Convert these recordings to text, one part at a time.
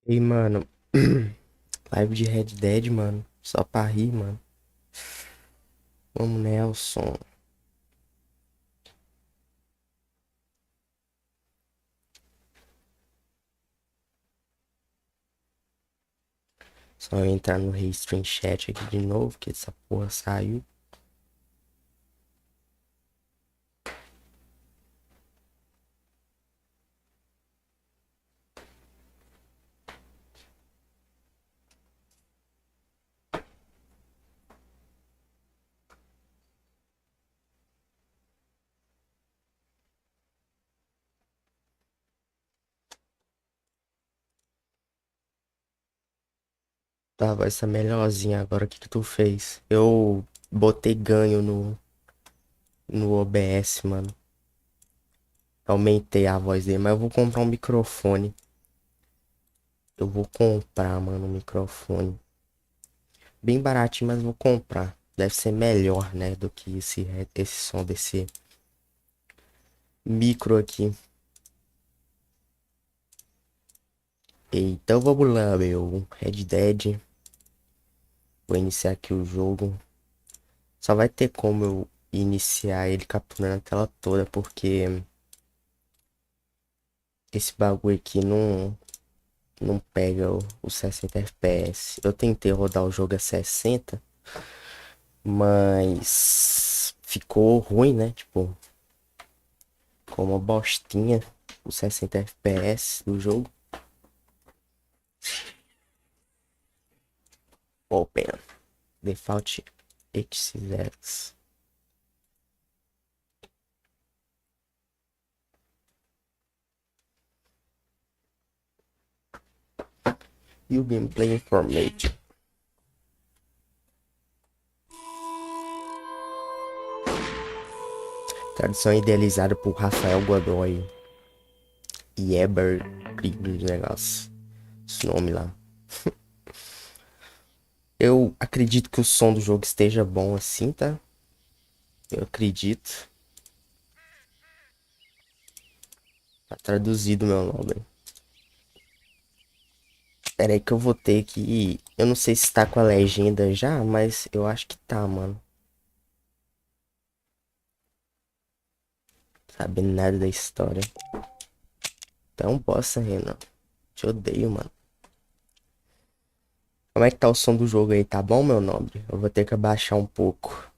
E, mano, live de Red Dead, mano. Só pra rir, mano. Vamos, Nelson. Só eu entrar no Restream Chat aqui de novo, que essa porra saiu. Tá, vai ser melhorzinha agora. O que que tu fez? Eu botei ganho no OBS, mano. Aumentei a voz dele, mas eu vou comprar um microfone. Eu vou comprar, mano, um microfone. Bem baratinho, mas vou comprar. Deve ser melhor, né, do que esse som desse micro aqui. Então vamos lá, meu. Red Dead. Vou iniciar aqui o jogo. Só vai ter como eu iniciar ele capturando a tela toda, porque esse bagulho aqui não pega os 60 FPS. Eu tentei rodar o jogo a 60, mas ficou ruim, né? Tipo, com uma bostinha os 60 FPS do jogo. Open. Default HCX. E o gameplay information. Tradução idealizada por Rafael Godoy e Eber negócio. Esse nome lá. Eu acredito que o som do jogo esteja bom assim, tá? Eu acredito. Tá traduzido meu nome. Pera aí que eu vou ter que... Eu não sei se tá com a legenda já, mas eu acho que tá, mano. Sabendo nada da história. Então, bosta, Renan. Te odeio, mano. Como é que tá o som do jogo aí? Tá bom, meu nobre? Eu vou ter que abaixar um pouco.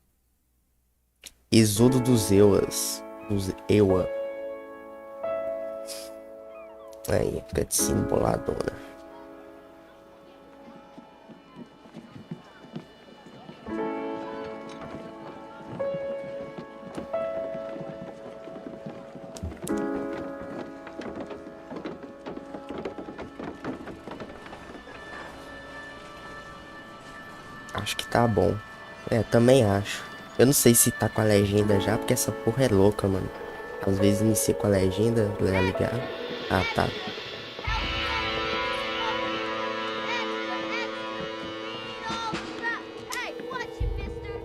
Êxodo dos Euas. Dos Ewa. Aí, cutscene boladona. Acho que tá bom. É, também acho. Eu não sei se tá com a legenda já, porque essa porra é louca, mano. Às vezes inicia com a legenda, tá ligado? Ah, tá.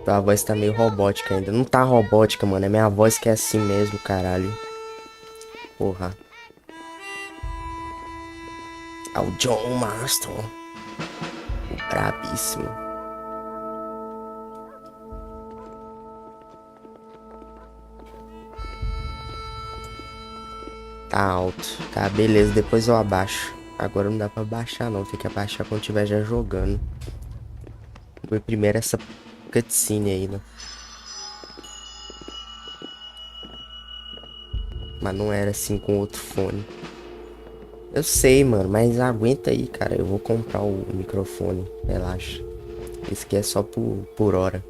A voz tá meio robótica ainda. Não tá robótica, mano. É minha voz que é assim mesmo, caralho. Porra. É o John Marston. O brabíssimo. Tá alto. Tá, beleza. Depois eu abaixo. Agora não dá pra baixar, não. Tem que abaixar quando tiver já jogando. Vou ver primeiro essa cutscene aí, né? Mas não era assim com outro fone. Eu sei, mano, mas aguenta aí, cara. Eu vou comprar o microfone. Relaxa. Esse aqui é só por hora.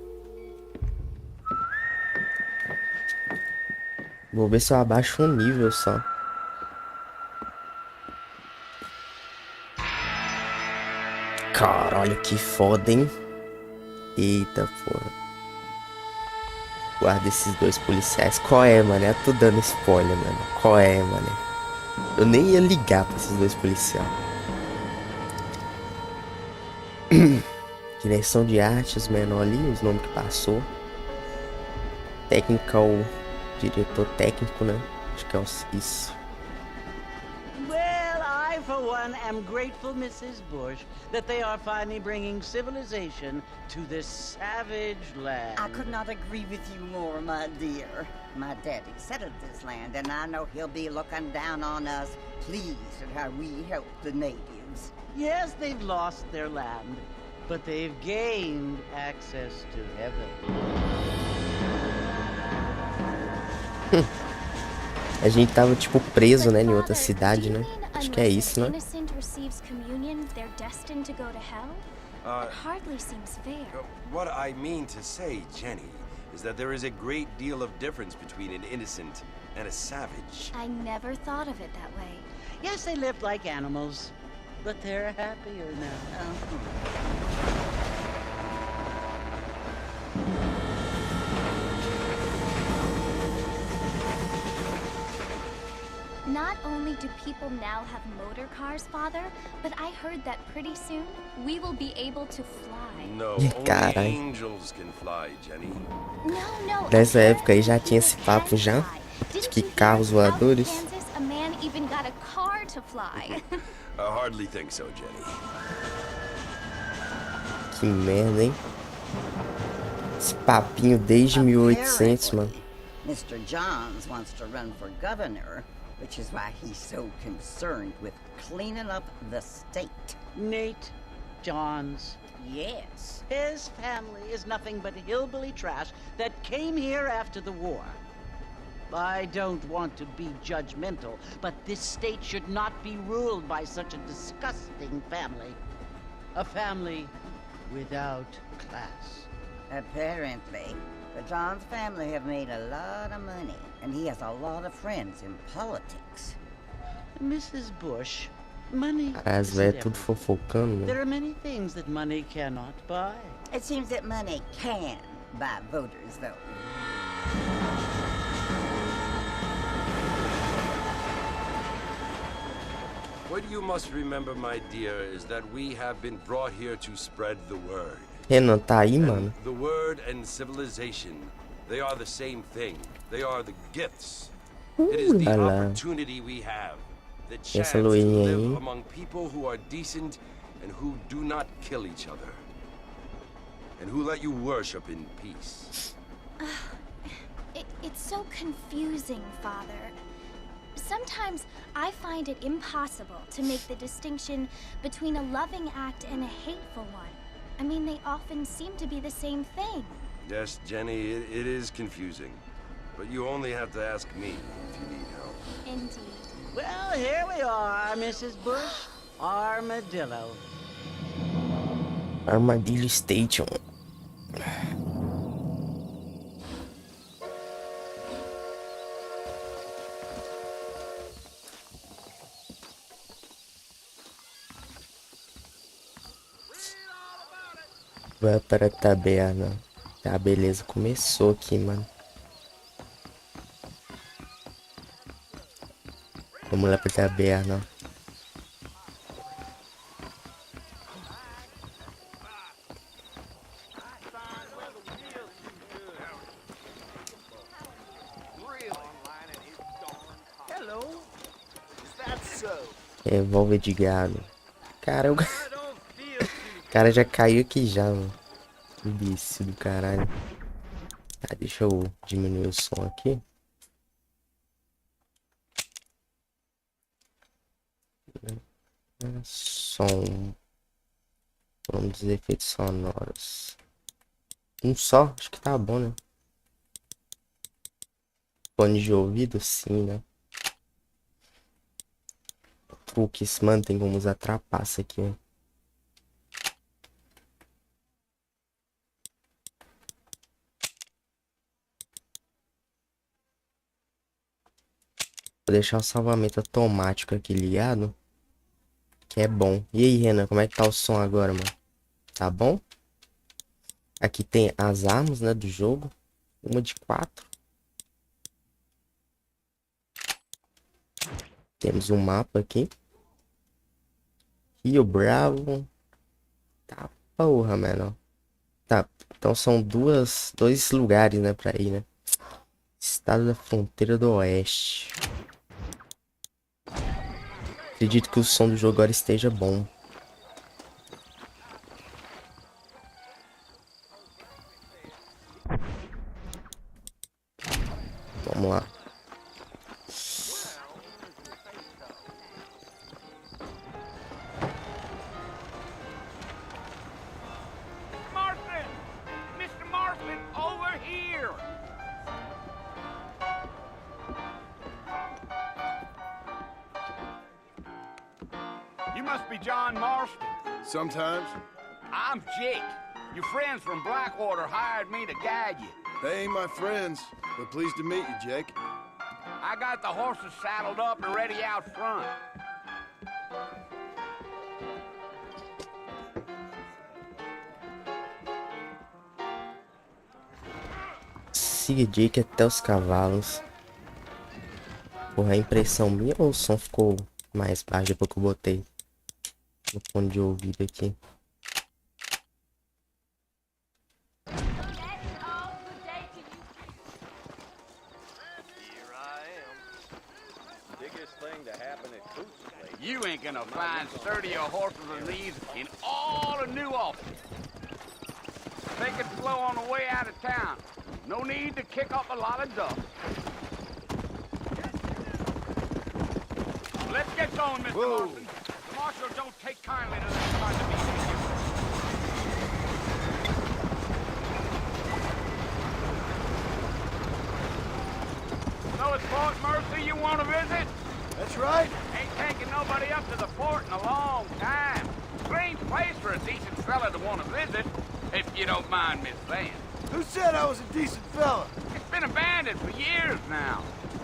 Vou ver se eu abaixo um nível só. Caralho, que foda, hein? Eita, porra. Guarda esses dois policiais. Qual é, mano? Eu tô dando spoiler, mano. Qual é, mano? Eu nem ia ligar pra esses dois policiais. Direção de arte, os menor ali, os nomes que passou. Technical, diretor técnico, né? Acho que é isso. Well, I I, for one, am grateful, Mrs. Bush, that they are finally bringing civilization to this savage land. I could not agree with you more, my dear. My daddy settled this land, and I know he'll be looking down on us, pleased at how we help the natives. Yes, they've lost their land, but they've gained access to heaven. A gente tava, tipo, preso, né, em outra cidade, né? Acho que é isso, né? Innocent receives communion, they're destined to go to hell? It hardly seems fair. What I mean to say, Jenny, is that there is a great deal of difference between an innocent and a savage. I never thought of it that way. Yes, they lived like animals, but they're happier now. Not only do people now have motor cars, Father, but I heard that pretty soon we will be able to fly. No, Carai. only angels can fly, Jenny. No. Nessa época aí já tinha esse papo já, de que carros voadores. Kansas, a man even got a car to fly. I hardly think so, Jenny. Que merda, hein? Esse papinho desde 1800, mano. Mr. Johns wants to run for governor, which is why he's so concerned with cleaning up the state. Nate Johns. Yes. His family is nothing but hillbilly trash that came here after the war. I don't want to be judgmental, but this state should not be ruled by such a disgusting family. A family without class. Apparently. The Johns family have made a lot of money, and he has a lot of friends in politics. Mrs. Bush, money As isn't velhas tudo everything. fofocando, né? There are many things that money cannot buy. It seems that money can buy voters, though. What you must remember, my dear, is that we have been brought here to spread the word. Renan, tá aí, mano? The word and civilization, they are the same thing. They are the gifts. It is the Olha lá. opportunity we have, the chance Essa to loirinha live aí. among people who are decent and who do not kill each other. And who let you worship in peace. It's so confusing, Father. Sometimes I find it impossible to make the distinction between a loving act and a hateful one. I mean, they often seem to be the same thing. Yes, Jenny, it is confusing. But you only have to ask me if you need help. Indeed. Well, here we are, Mrs. Bush. Armadillo. Armadillo Station. Vai para a taberna. Tá, beleza. Começou aqui, mano. Vamos lá pra taberna. Revólver de gado. Cara, o cara já caiu aqui já, mano. Que bicho do caralho. Tá, deixa eu diminuir o som aqui. Som. Vamos dizer efeitos sonoros. Um só? Acho que tá bom, né? Fone de ouvido, sim, né? Cookies, mano, tem como usar trapaça aqui, ó. Vou deixar o salvamento automático aqui ligado. Que é bom. E aí, Renan, como é que tá o som agora, mano? Tá bom? Aqui tem as armas, né, do jogo. Uma de 4. Temos um mapa aqui. Rio Bravo. Tá, porra, mano. Tá, então são dois lugares, né, pra ir, né? Estado da Fronteira do Oeste. Acredito que o som do jogo agora esteja bom. Vamos lá. Marston! Mr. Marston, over here! You must be John Marston. Sometimes. I'm Jake. Your friends from Blackwater hired me to guide you. They ain't my friends, but pleased to meet you, Jake. I got the horses saddled up and ready out front. Siga Jake até os cavalos. Porra, é impressão minha ou o som ficou mais baixo depois que eu botei no fone de ouvido aqui? You ain't gonna find sturdier horses than these in all of New Austin. Take it slow on the way out of town. No need to kick up a lot of dust. Let's get going, Mr. Marston. The marshal don't take kindly to this kind of behavior. So it's Fort Mercy you want to visit? That's right. Ain't taking nobody up to the fort in a long time. Strange place for a decent fella to want to visit, if you don't mind me saying. Who said I was a decent fella? It's been abandoned for years now.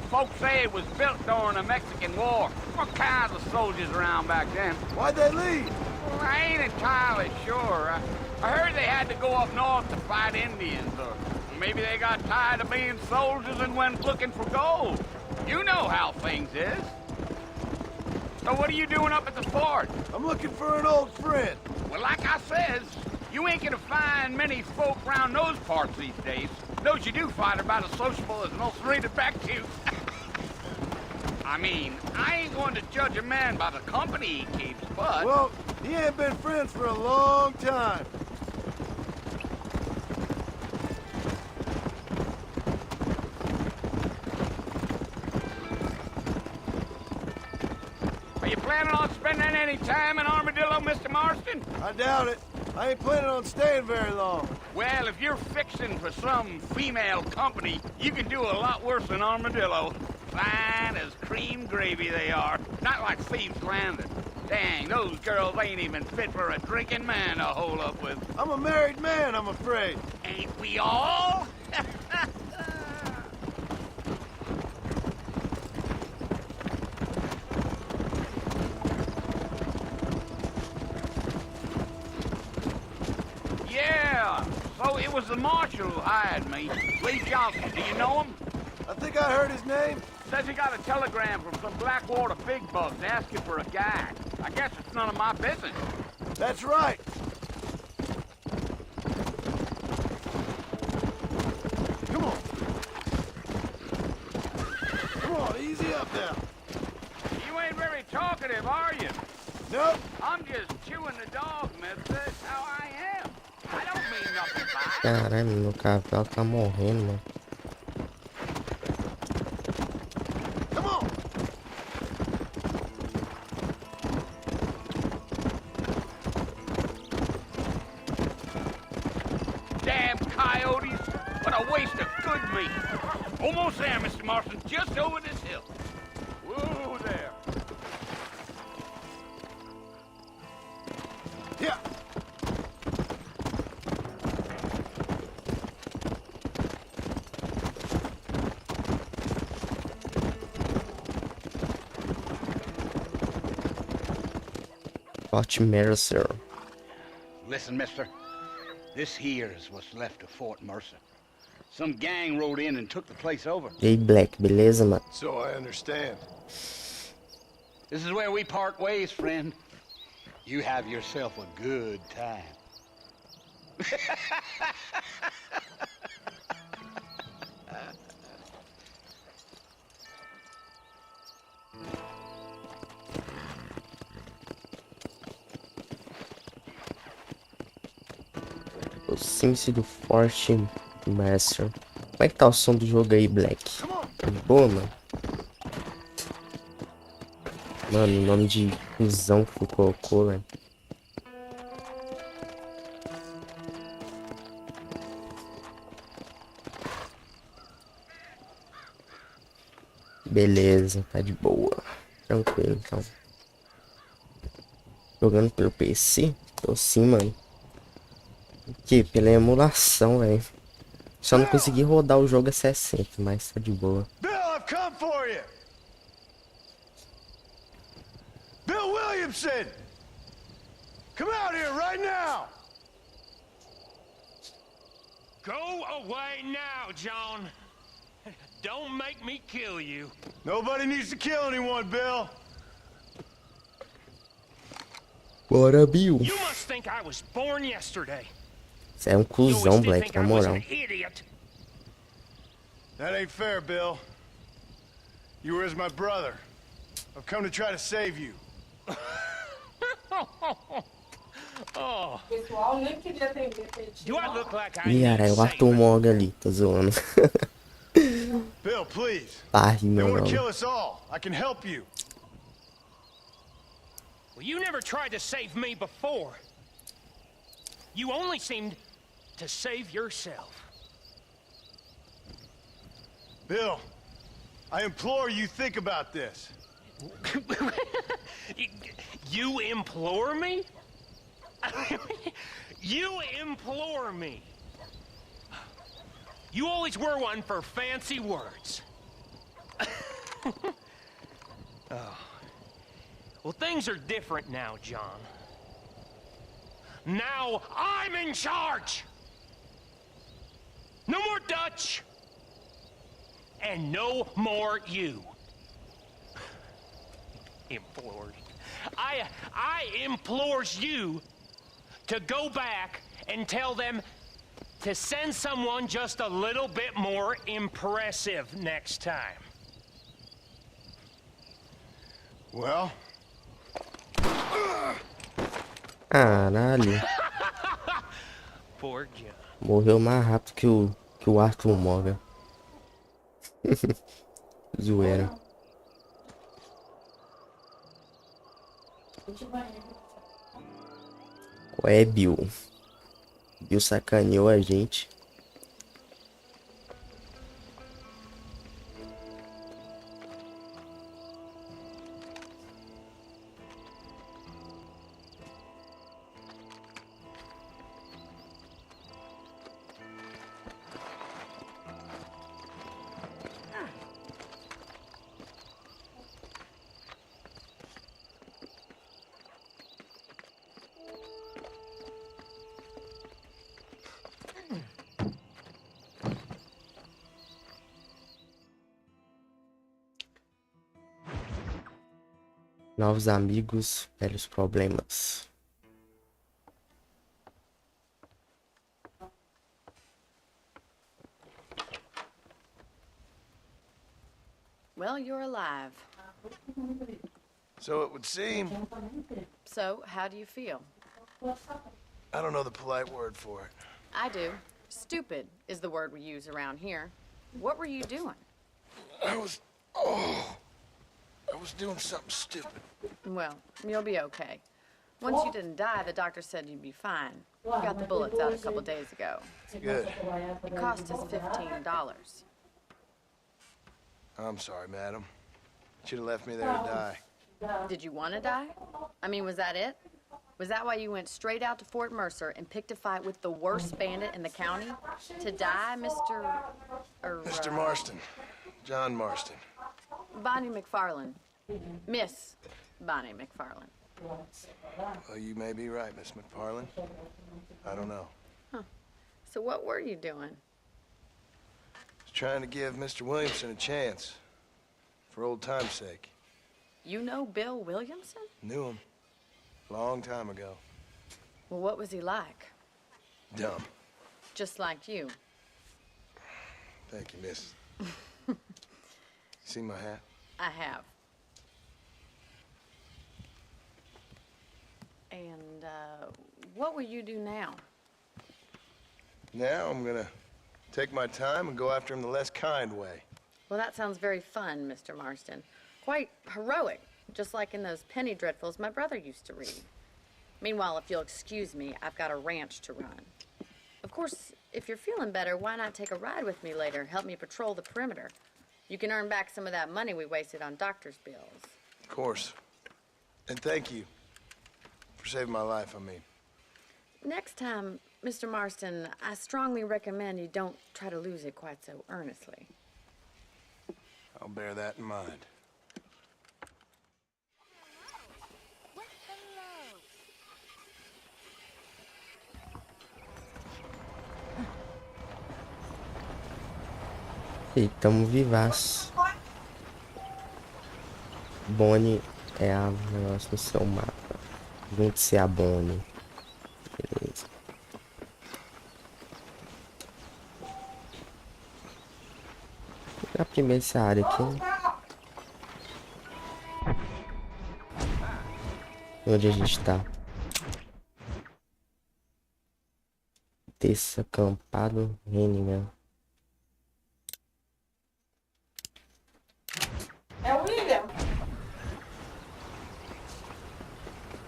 Folks say it was built during the Mexican War. What kinds of soldiers around back then? Why'd they leave? Well, I ain't entirely sure. I heard they had to go up north to fight Indians, or maybe they got tired of being soldiers and went looking for gold. You know how things is. So what are you doing up at the fort? I'm looking for an old friend. Well, like I says, you ain't gonna find many folk round those parts these days. Those you do find are about as sociable as most rated back to. I mean, I ain't going to judge a man by the company he keeps, but... Well, he ain't been friends for a long time. Are you planning on spending any time in Armadillo, Mr. Marston? I doubt it. I ain't planning on staying very long. Well, if you're fixing for some female company, you can do a lot worse than Armadillo. Fine as cream gravy they are. Not like Thieves' Landing. Dang, those girls ain't even fit for a drinking man to hole up with. I'm a married man, I'm afraid. Ain't we all? Yeah, so it was the marshal who hired me. Lee Johnson, do you know him? I think I heard his name. Says he got a telegram from some Blackwater big bugs asking for a guide. I guess it's none of my business. That's right. Come on. Come on, easy up now. You ain't very talkative, are you? Nope. I'm just chewing the dog, mister. That's how I am. I don't mean nothing by it. Caralho, meu cavalo tá morrendo, mano. Come on. Damn coyotes. What a waste of good meat. Almost there, Mr. Marston. Just over this hill. Whoa there. Yeah. Forte Mercer. Listen, mister. This here is what's left of Fort Mercer. Some gang rode in and took the place over. E aí, Black, beleza, mano? So I understand. This is where we part ways, friend. You have yourself a good time. O Sims do Forte Master. Como é que tá o som do jogo aí, Black? Boa, mano. Mano, o nome de cuzão que tu colocou, velho. Beleza, tá de boa. Tranquilo, então. Jogando pelo PC? Tô sim, mano. Que pela emulação, velho. Só não consegui rodar o jogo a 60, mas tá de boa. Bill, I've come for you. Bill Williamson! Come out here right now! Go away now, John. Don't make me kill you. Nobody needs to kill anyone, Bill. Bora, Bill. You must think I was born yesterday. Você é um You cuzão, always did Black, think na I was moral. an idiot. That ain't fair, Bill. You were as my brother. I've come to try to save you. Oh, Pessoal, nem queria atender. do I look like I Ih, need cara, eu ato o saving? Mog ali, tô zoando. Bill, please. Tá, They meu want to kill nome. us all. I can help you. Well, you never tried to save me before. You only seemed to save yourself. Bill, I implore you think about this. You implore me? You implore me. You always were one for fancy words. Oh. Well, things are different now, John. Now I'm in charge. No more Dutch. And no more you. Implored. I implores you to go back and tell them to send someone just a little bit more impressive next time. Well, Caralho. Poor John. Morreu mais rápido que o Arthur Morgan. Zoeira. Qual é, Bill? Bill sacaneou a gente. Novos amigos, velhos problemas. Well, you're alive. so it would seem. So, how do you feel? I don't know the polite word for it. I do. Stupid is the word we use around here. What were you doing? I was doing something stupid. Well, you'll be okay. Once you didn't die, the doctor said you'd be fine. You got the bullets out a couple days ago. Good. It cost us $15. I'm sorry, madam. Should have left me there to die. Did you want to die? I mean, was that it? Was that why you went straight out to Fort Mercer and picked a fight with the worst bandit in the county? To die, Mr. Marston. John Marston. Bonnie McFarland. Miss Bonnie McFarland. Well, you may be right, Miss McFarland. I don't know. So what were you doing? Was trying to give Mr. Williamson a chance. For old time's sake. You know Bill Williamson? Knew him. Long time ago. Well, what was he like? Dumb. Just like you. Thank you, miss. See my hat? I have. And, what will you do now? Now I'm gonna take my time and go after him the less kind way. Well, that sounds very fun, Mr. Marston. Quite heroic, just like in those penny dreadfuls my brother used to read. Meanwhile, if you'll excuse me, I've got a ranch to run. Of course, if you're feeling better, why not take a ride with me later? Help me patrol the perimeter. You can earn back some of that money we wasted on doctor's bills. Of course. And thank you for saving my life, I mean. Next time, Mr. Marston, I strongly recommend you don't try to lose it quite so earnestly. I'll bear that in mind. E tamo vivaço. Bonnie é a negócio no seu mapa. Junte-se a Bonnie. Beleza. Vou pegar primeiro essa área aqui. Onde a gente tá? Desacampado Henningham. É o William.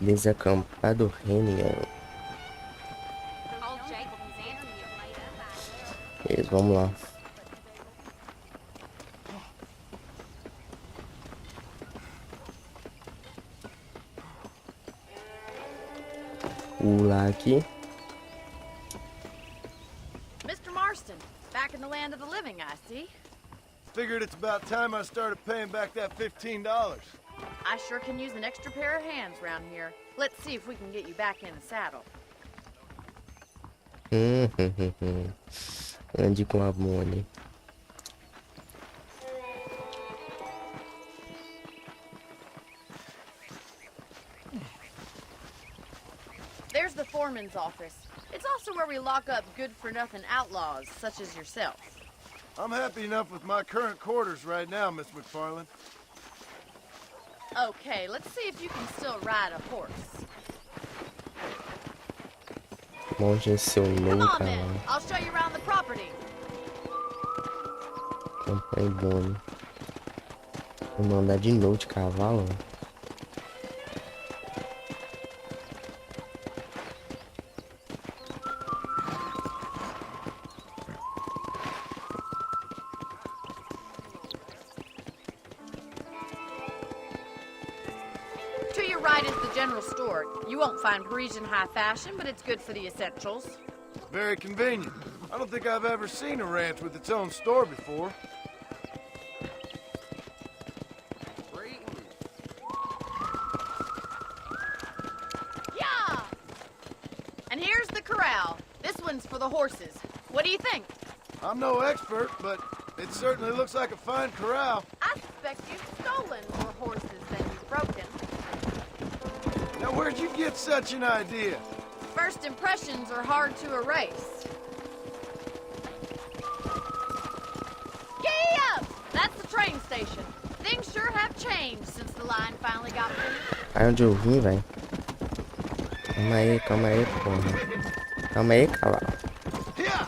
Desacampado Henningham. Beleza, vamos lá. Pular aqui. Mr. Marston, back in the land of the living, I see. Figured it's about time I started paying back that $15. I sure can use an extra pair of hands around here. Let's see if we can get you back in the saddle. Ande com a Bonnie. There's the foreman's office. It's also where we lock up good-for-nothing outlaws, such as yourself. I'm happy enough with my current quarters right now, Miss McFarland. Okay, let's see if you can still ride a horse. Monte seu Come novo on, then. cavalo. I'll show you around the property. Campanha Bonnie. Vamos andar de novo de cavalo. To your right is the general store. You won't find Parisian high fashion, but it's good for the essentials. Very convenient. I don't think I've ever seen a ranch with its own store before. Yeah! And here's the corral. This one's for the horses. What do you think? I'm no expert, but it certainly looks like a fine corral. I suspect you've stolen more horses than you've broken. Now, where'd you get such an idea? First impressions are hard to erase. Giddy up! That's the train station. Things sure have changed since the line finally got finished. Aí onde eu vim, velho. Calma aí, porra. Calma aí, cavalo. Yeah!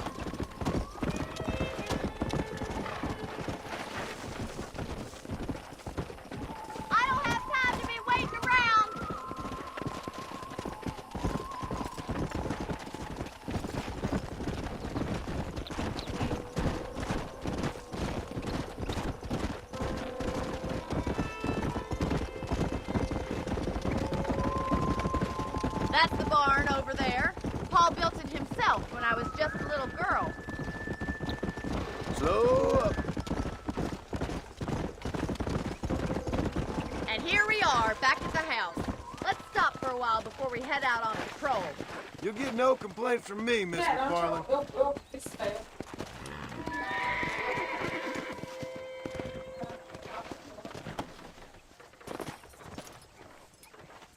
I don't have time to be waiting around. That's the barn over there. Paul built it himself when I was just a little girl. Slow up. And here we are, back at the house. Let's stop for a while before we head out on patrol. You'll get no complaints from me, Miss McFarland.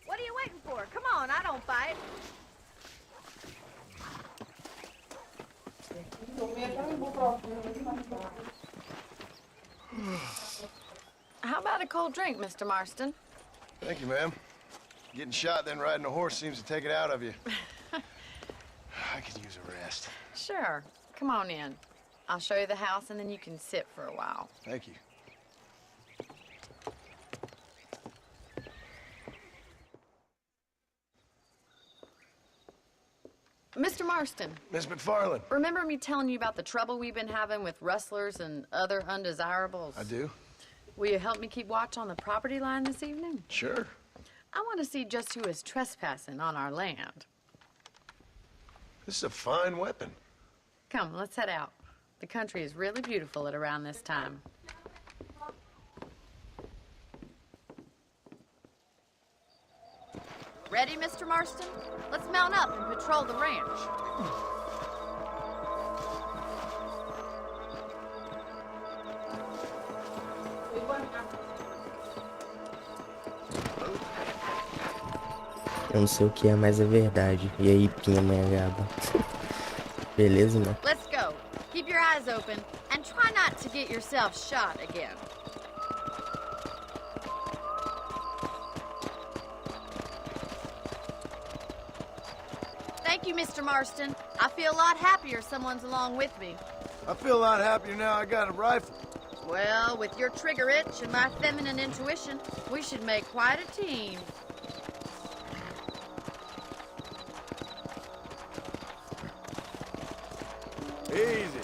What are you waiting for? Come on, I don't bite. How about a cold drink, Mr. Marston? Thank you, ma'am. Getting shot then riding a horse seems to take it out of you. I could use a rest. Sure. Come on in. I'll show you the house, and then you can sit for a while. Thank you. Mr. Marston, Miss McFarland. remember me telling you about the trouble we've been having with rustlers and other undesirables? I do. Will you help me keep watch on the property line this evening? Sure. I want to see just who is trespassing on our land. This is a fine weapon. Come, let's head out. The country is really beautiful at around this time. Ready, Mr. Marston? Let's mount up and patrol the ranch. Eu não sei o que é, mas é verdade. E aí, Pinha, manhangaba. Beleza, né? Let's go. Keep your eyes open and try not to get yourself shot again. Thank you, Mr. Marston. I feel a lot happier someone's along with me. I feel a lot happier now I got a rifle. Well, with your trigger itch and my feminine intuition, we should make quite a team. Easy.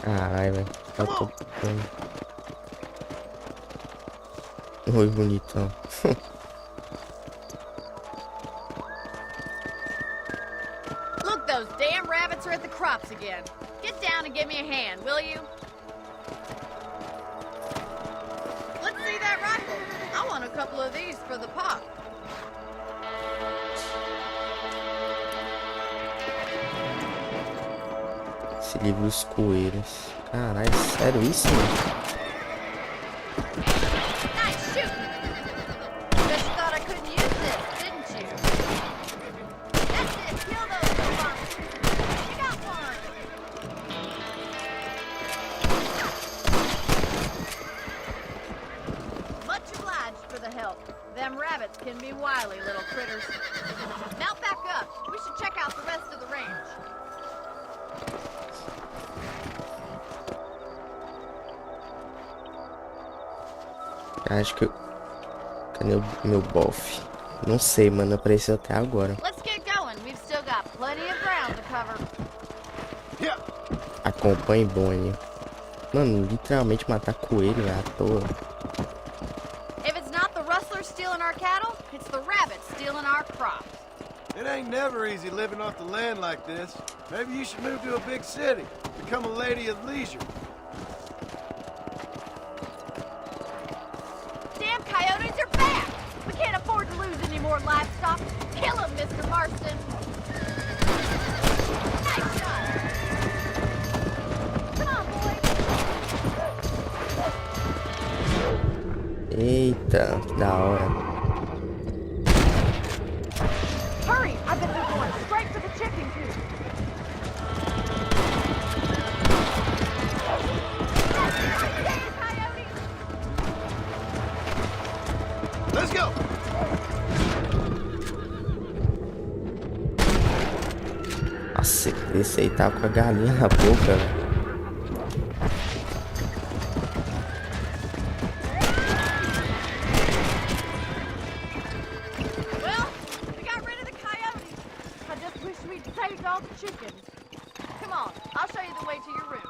Caralho, velho. Tá tocando. Oi, bonitão. Look, those damn rabbits are at the crops again. Get down and give me a hand, will you? Let's see that rifle. I want a couple of these for the pot. Se livra os coelhos. Caralho, sério isso, mano? Nice shooting. Bet you thought I couldn't use this, didn't you? That's it. Kill those robots. You got one. Much obliged for the help. Them rabbits can be wily little critters. Mount back up. We should check out the rest of the range. Acho que eu... Cadê o meu bofe? Não sei, mano. Apareceu até agora. Let's get going. We've still got plenty of ground to cover. Yeah. Acompanhe Bonnie. Mano, literalmente matar coelho é à toa. If it's not the rustlers stealing our cattle, it's the rabbits stealing our crops. It ain't never easy living off the land like this. Maybe you should move to a big city. Become a lady of leisure. Damn coyotes are back! We can't afford to lose any more livestock. Kill them, Mr. Marston. Nice shot. Come on, boys. Eita, que da hora. Hurry! I bet they're going straight for the chicken coop. Let's go. Nossa, esse aí tá com a galinha na boca, velho. Well, we got rid of the coyotes. I just wish we'd saved all the chickens. Come on, I'll show you the way to your room.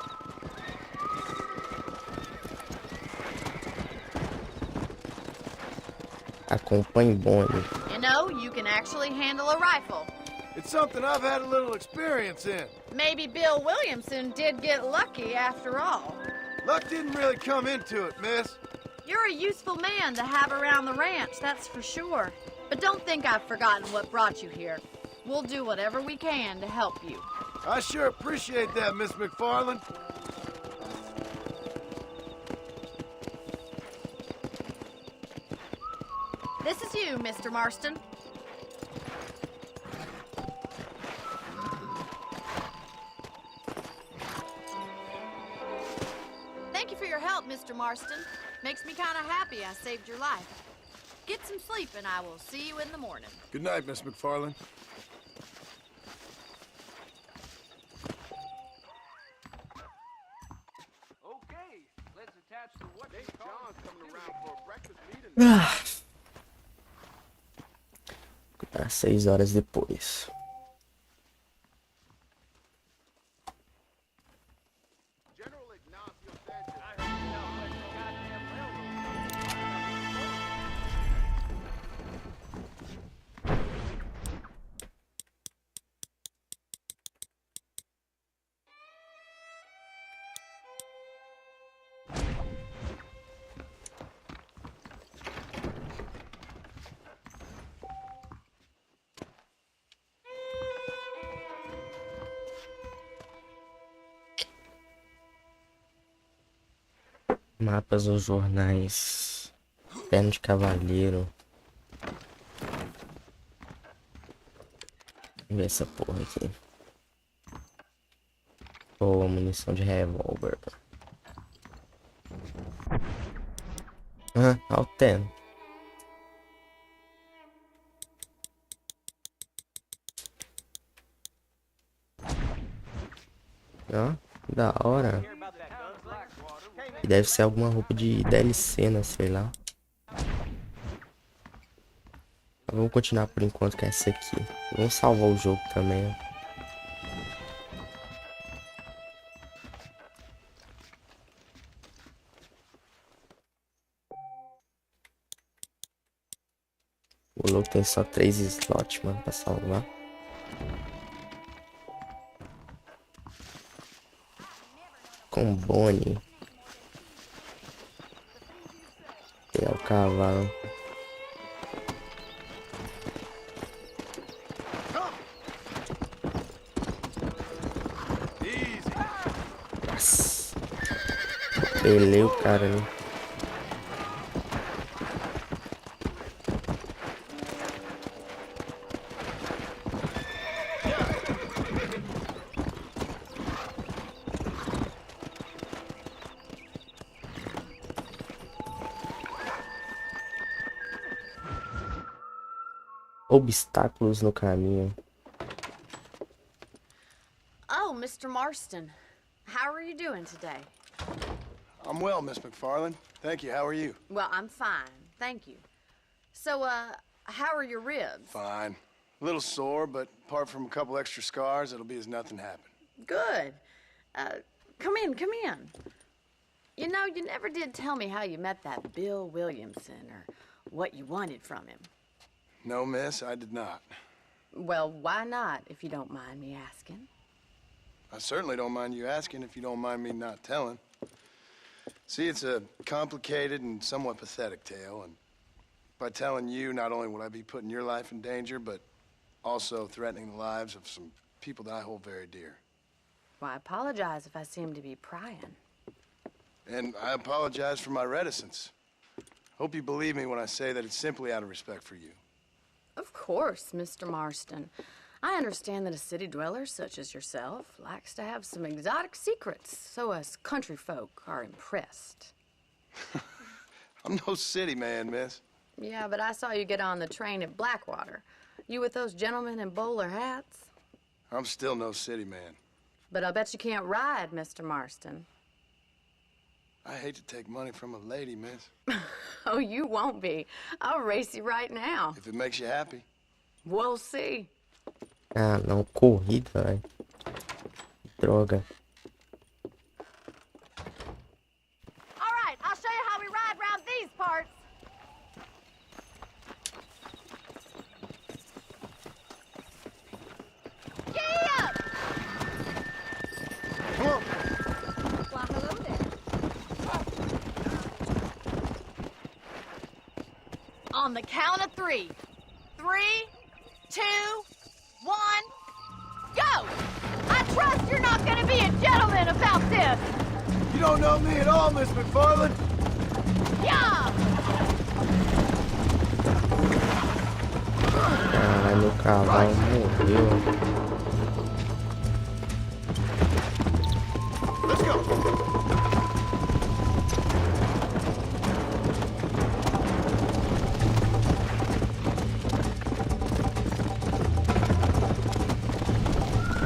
Acompanhe Bonnie. You know, you can actually handle a rifle. It's something I've had a little experience in. Maybe Bill Williamson did get lucky after all. Luck didn't really come into it, miss. You're a useful man to have around the ranch, that's for sure. But don't think I've forgotten what brought you here. We'll do whatever we can to help you. I sure appreciate that, Miss McFarland. This is you, Mr. Marston. Thank you for your help, Mr. Marston. Makes me kind of happy I saved your life. Get some sleep and I will see you in the morning. Good night, Miss McFarland. Para 6 horas depois. Mapas ou jornais. Perna de cavaleiro. Vamos ver essa porra aqui. Ou munição de revólver. Alteno. Ó, da hora. Deve ser alguma roupa de DLC, né? Sei lá. Vamos continuar por enquanto com essa aqui. Vamos salvar o jogo também. O louco tem só 3 slots, mano, pra salvar. Com Bonnie. Pegar o cavalo. Nossa. Pelei o cara ali. Obstáculos no caminho. Oh, Mr. Marston. How are you doing today? I'm well, Miss McFarland. Thank you. How are you? Well, I'm fine. Thank you. So, how are your ribs? Fine. A little sore, but apart from a couple extra scars, it'll be as nothing happened. Good. Come in, come in. You know, you never did tell me how you met that Bill Williamson or what you wanted from him. No, miss, I did not. Well, why not, if you don't mind me asking? I certainly don't mind you asking if you don't mind me not telling. See, it's a complicated and somewhat pathetic tale, and by telling you, not only would I be putting your life in danger, but also threatening the lives of some people that I hold very dear. Well, I apologize if I seem to be prying. And I apologize for my reticence. Hope you believe me when I say that it's simply out of respect for you. Of course, Mr. Marston. I understand that a city dweller such as yourself likes to have some exotic secrets, so us country folk are impressed. I'm no city man, miss. Yeah, but I saw you get on the train at Blackwater. You with those gentlemen in bowler hats? I'm still no city man. But I'll bet you can't ride, Mr. Marston. I hate to take money from a lady, miss. Oh, you won't be. I'll race you right now. If it makes you happy. We'll see. Ah, não, corrida, velho. Droga. All right, I'll show you how we ride around these parts. Giddy up! Come on. Why, hello there. On the count of 3. 3, 2, 1, go! I trust you're not gonna be a gentleman about this! You don't know me at all, Miss McFarland. Yeah! Caralho, meu cavalo morreu. Let's go.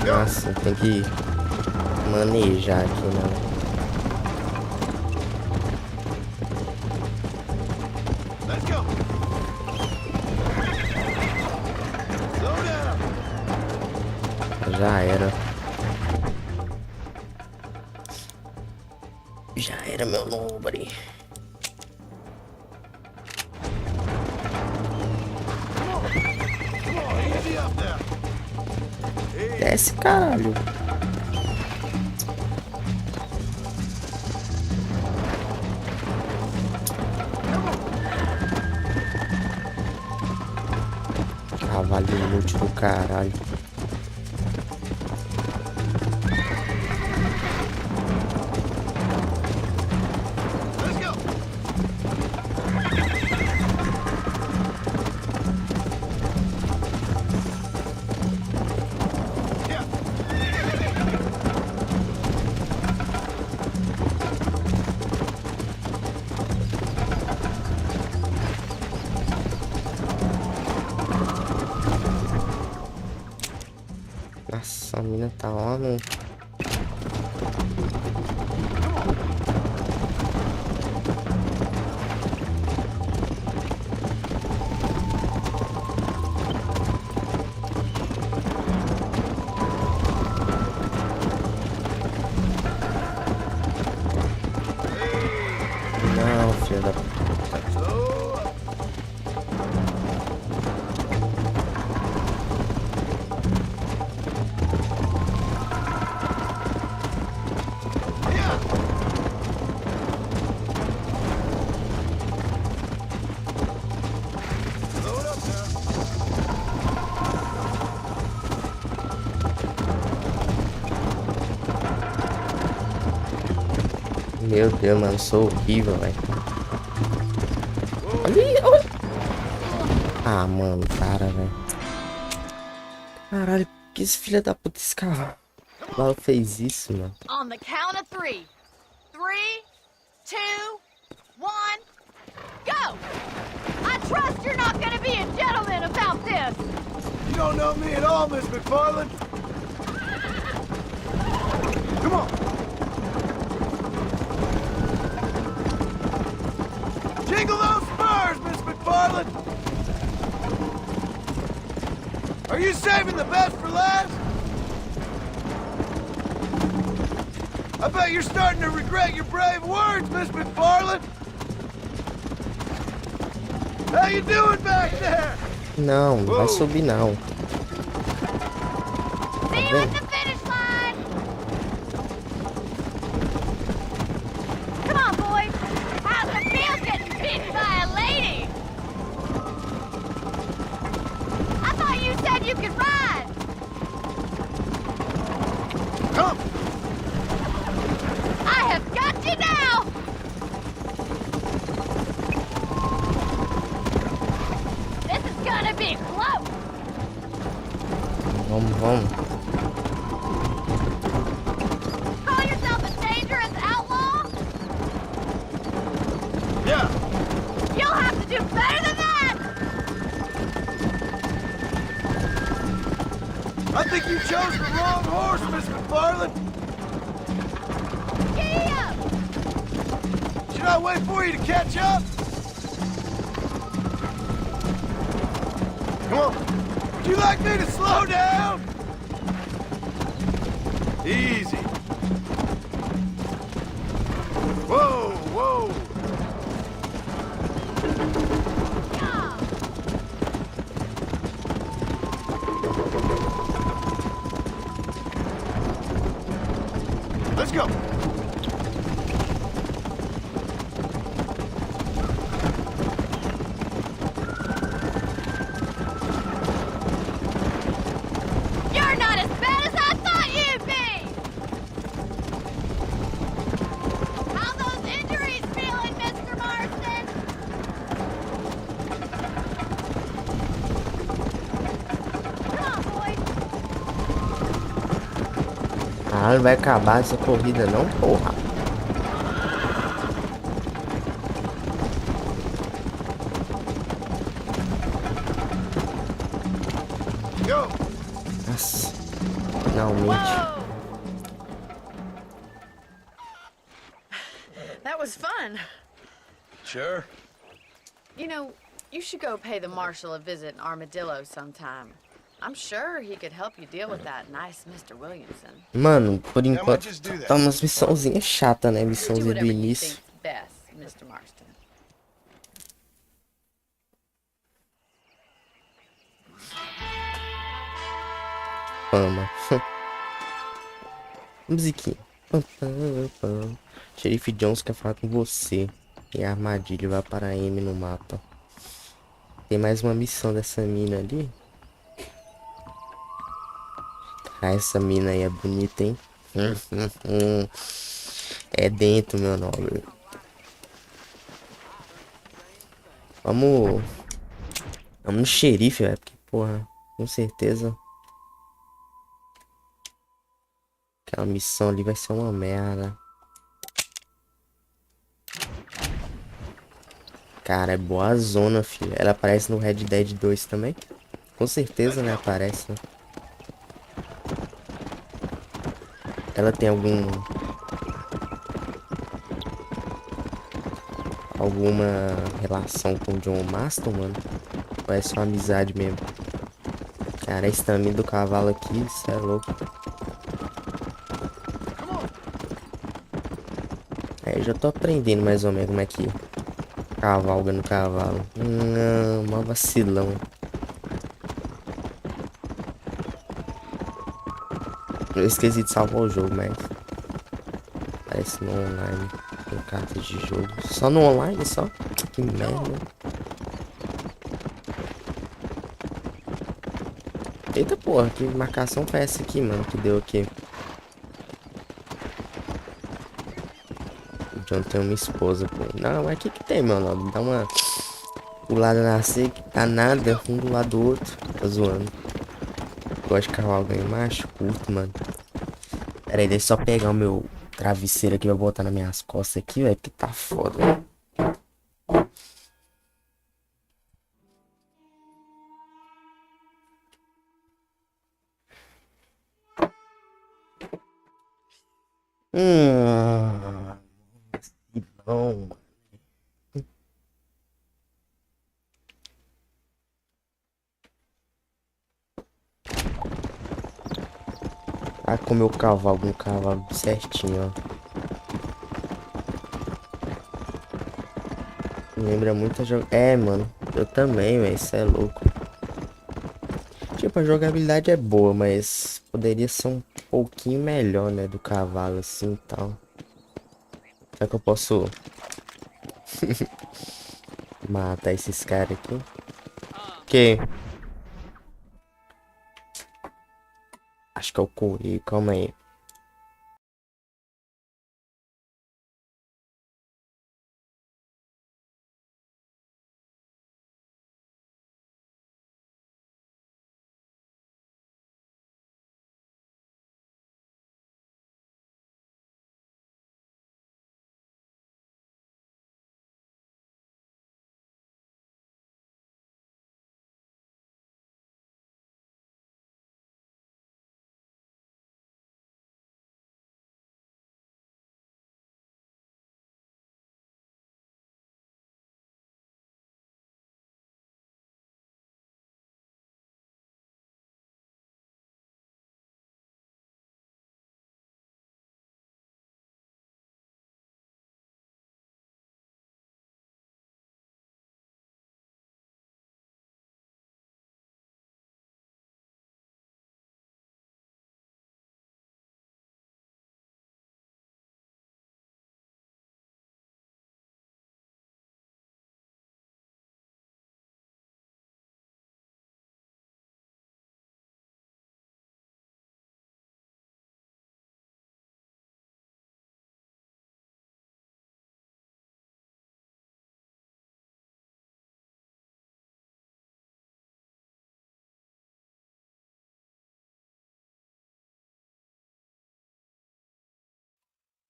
Nossa, tem que manejar aqui, né? Let's Já era. Já era, meu nobre. Desce, caralho. Cavalo inútil do caralho. Nossa, a mina tá lá no... Não, filha da puta. Meu Deus, mano, sou horrível, velho. Olha. Ah, mano, para, velho. Caralho, por que esse filho da puta esse cavalo fez isso, mano? On the count of 3. 3, 2, 1, go! I trust you're not gonna be a gentleman about this. You don't know me at all, Miss McFarland. Come on. Jingle those spurs, Miss McFarland! Are you saving the best for last? I bet you're starting to regret your brave words, Miss McFarland! How you doing back there? Não, não vai subir não. See you at the finish line! Come on, boys! How's it feel getting beaten by a lady? I thought you said you could ride! Come! I have got you now! This is gonna be close! Vamos. Call yourself a dangerous outlaw? Yeah! You'll have to do better than that! I think you chose the wrong horse, Miss McFarland! Giddy up! Should I wait for you to catch up? Come on! Would you like me to slow down? Easy. Whoa, whoa! Yeah. Let's go! You're not as bad as I thought you'd be! How those injuries feeling, Mr. Marston? Come on, boys. Ah, não vai acabar essa corrida não, porra. Go! Nossa, finalmente. Whoa! That was fun. Sure. You know, you should go pay the marshal a visit in Armadillo sometime. I'm sure he could help you deal with that nice Mr. Williamson. Mano, por Yeah, I might enquanto just do that. tá umas missãozinhas chatas, né? Do Missãozinha do whatever you início. think's best, Mr. Marston. Fama. Musiquinha. Pam, pam, pam. Xerife Jones quer falar com você. E a armadilha vai para M no mapa. Tem mais uma missão dessa mina ali. Ah, essa mina aí é bonita, hein? É dentro, meu nobre. Vamos no xerife, velho. Porque, porra, com certeza aquela missão ali vai ser uma merda. Cara, é boa zona, filho. Ela aparece no Red Dead 2 também. Com certeza, né? Aparece, né? Ela tem alguma relação com o John Marston, mano? Ou é só amizade mesmo? Cara, a estamina do cavalo aqui, isso é louco. É, eu já tô aprendendo mais ou menos como é que cavalga no cavalo. Não, mó vacilão. Eu esqueci de salvar o jogo, mas parece no online. Tem cartas de jogo. Só no online, só? Que merda. Eita porra, que marcação foi essa aqui, mano? Que deu aqui. O John tem uma esposa, pô. Não, mas o que tem, mano? Dá uma pulada na seca, que tá nada, um do lado do outro. Tá zoando. Gosto de cavalo ganho macho, curto, mano. Pera aí, deixa eu só pegar o meu travesseiro aqui, vou botar nas minhas costas aqui, velho, porque tá foda, velho. Não. Ah, como eu cavalgo um cavalo certinho, ó. Lembra muito a jogo. É, mano. Eu também, velho. Isso é louco. Tipo, a jogabilidade é boa, mas poderia ser um pouquinho melhor, né? Do cavalo assim e tal. Será que eu posso matar esses caras aqui? Que? Acho que eu corri. Calma aí.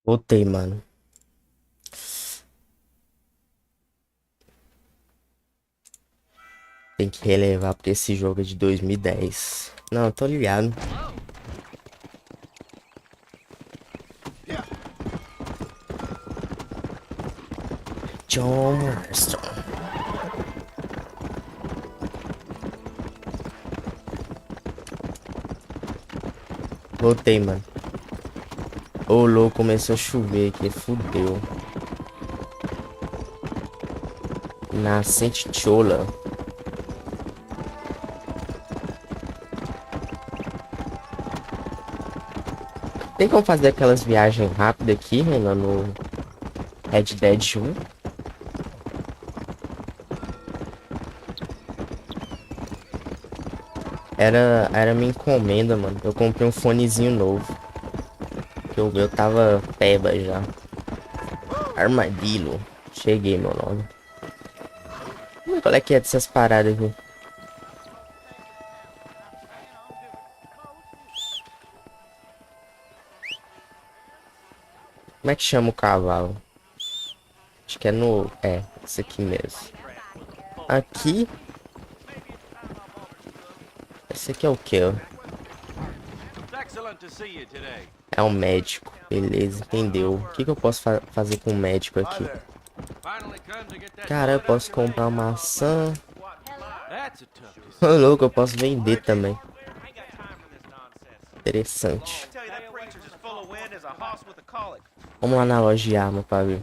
Voltei, mano. Tem que relevar porque esse jogo é de 2010. Não, eu tô ligado. John Marston. Voltei, mano. Ô, louco, começou a chover aqui. Fudeu. Nascente chola. Tem como fazer aquelas viagens rápidas aqui, Renan, no Red Dead 1? Era minha encomenda, mano. Eu comprei um fonezinho novo. Que o meu tava peba já. Armadilho. Cheguei, meu nome. Qual é que é dessas paradas aqui? Como é que chama o cavalo? Acho que é no... É, esse aqui mesmo. Aqui... Esse aqui é o que? É um médico. Beleza, entendeu. O que eu posso fazer com o médico aqui? Cara, eu posso comprar uma maçã. Ô, louco, eu posso vender também. Interessante. Vamos lá na loja de arma pra ver.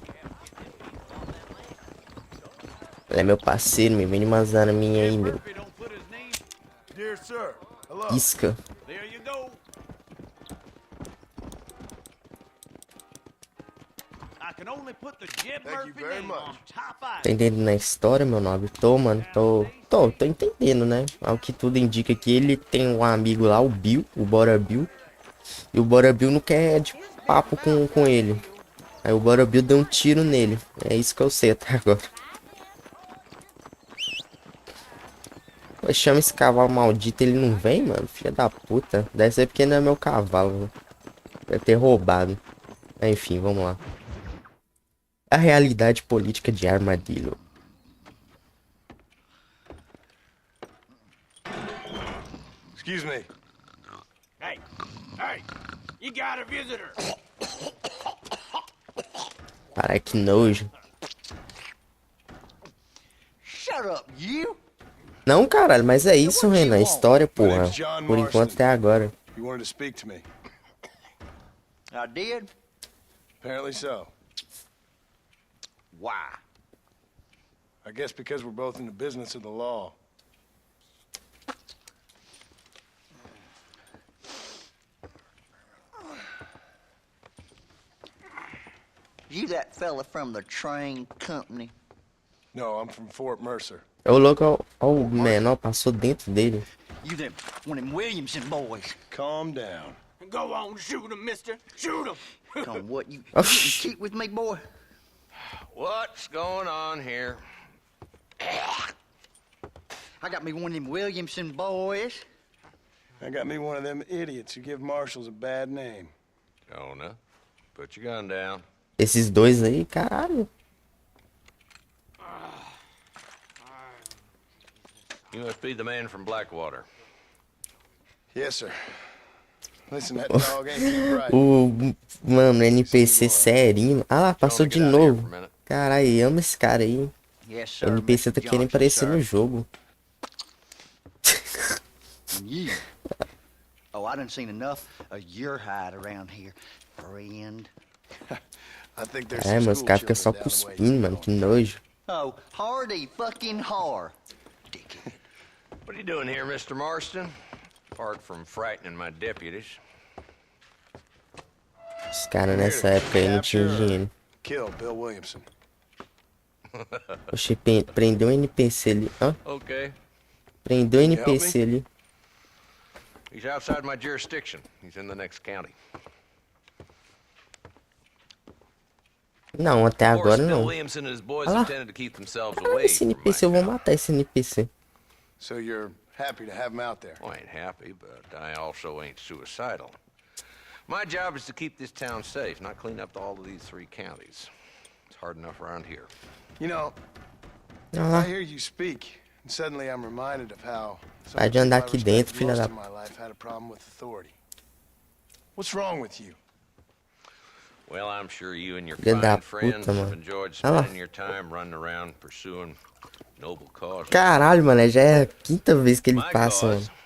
Ele é meu parceiro, me vende umas armas minhas aí, meu. Isca. Tá entendendo na história, meu nome? Tô, mano, tô entendendo, né? Ao que tudo indica que ele tem um amigo lá, o Bill, o Bora Bill. E o Bora Bill não quer de papo com ele. Aí o Bora Bill deu um tiro nele. É isso que eu sei até agora. Eu chamo esse cavalo maldito, ele não vem, mano? Filha da puta. Deve ser porque não é meu cavalo, né? Deve ter roubado. Enfim, vamos lá. A realidade política de Armadilho. Excuse me. Hey, you got a visitor. Caralho, que nojo. Shut up, you! Não, caralho, mas é isso, Renan. História, porra. Por enquanto, até agora. You wanted to speak to me. I did? Apparently so. Why? I guess because we're both in the business of the law. You that fella from the train company? No, I'm from Fort Mercer. Ô, louco, ó, o menor passou dentro dele. You them one of them Williamson boys? Calm down. Go on, shoot him, mister. Shoot him. On what you Oh, cheat with me, boy? What's going on here? I got me one of them Williamson boys. I got me one of them idiots who give marshals a bad name. Jonah, put your gun down. Esses dois aí, caralho. You must be the man from Blackwater. Yes, sir. Listen, that dog ain't too bright. Mano, NPC serinho. Ah lá, passou de novo. Caralho, ama esse cara aí. Yes, sir. NPC tá querendo aparecer no jogo. And you? Oh, I done seen enough of your hide around here, friend. I think there's É, some mas os school caras ficam só children down the way. cuspindo, mano. Que nojo. Oh, hardy fucking har. Dickhead. What are you doing here, Mr. Marston? Apart from frightening my deputies. Os caras nessa época aí não tinham dinheiro. Kill Bill Williamson. Oxe, prendeu um NPC ali. Hã? Okay. Prendeu um NPC ali. He's outside my jurisdiction. He's in the next county. Não, até Of course, agora Bill não. Williamson and his boys Ah lá. have tended to keep themselves Caralho, away esse from my NPC, eu vou town. matar esse NPC. So you're happy to have him out there? I ain't happy, but I also ain't suicidal. My job is to keep this town safe, not clean up all of these 3 counties. It's hard enough around here. You know, Ah I lá. hear you speak, and suddenly I'm reminded of how some Vai of de the andar people I aqui dentro, respected filha most da... of my life had a problem with authority. What's wrong with you? Well, I'm sure you and your Filha da fine friends puta, have mano. enjoyed Ah lá. spending your time running around pursuing noble causes. Caralho, mano, já é a 5ª vez que ele My passa, cause mano.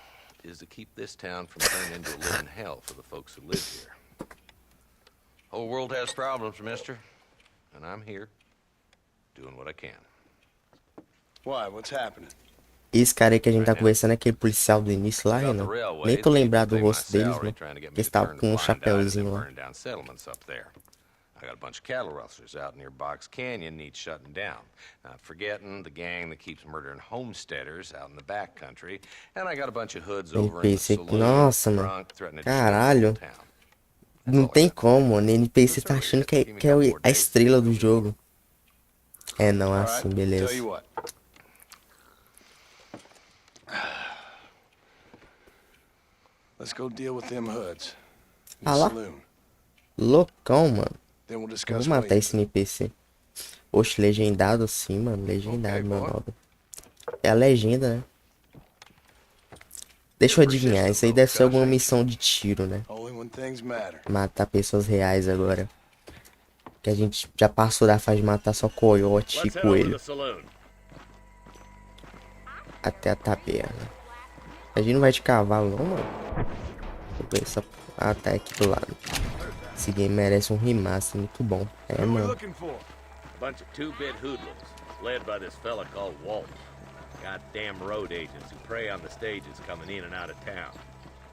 is to keep this town from turning into a living hell for the folks who live here. Whole world has problems, mister, and I'm here doing what I can. Why? What's happening? Esse cara aí que a gente tá conversando é aquele policial do início lá, Renan. Nem tô lembrado do rosto deles, mano. Eles estavam com um chapéuzinho lá. I got a bunch of cattle rustlers out near Box Canyon needs shutting down. Not forgetting the gang that keeps murdering homesteaders out in the back country. And I got a bunch of hoods over in the saloon. Nossa, mano. Caralho. Não tem como, mano. NPC tá achando que é a estrela do jogo. É, não, assim, beleza. Let's go deal with them hoods. Ah lá. Loucão, mano. Vou matar esse NPC. Oxe, legendado sim, mano. Legendado, meu nome. É a legenda, né? Deixa eu adivinhar. Isso aí deve ser alguma missão de tiro, né? Matar pessoas reais agora. Que a gente já passou da fase de matar só coiote e coelho. Até a taberna. A gente não vai de cavalo não, mano. Vou ver essa... Ah, tá aqui do lado. Esse game merece um remaster muito bom. É, mano. Bunch of two-bit hoodlums, led by this fella called Walt. Goddamn road agents who prey on the stages coming in and out of town.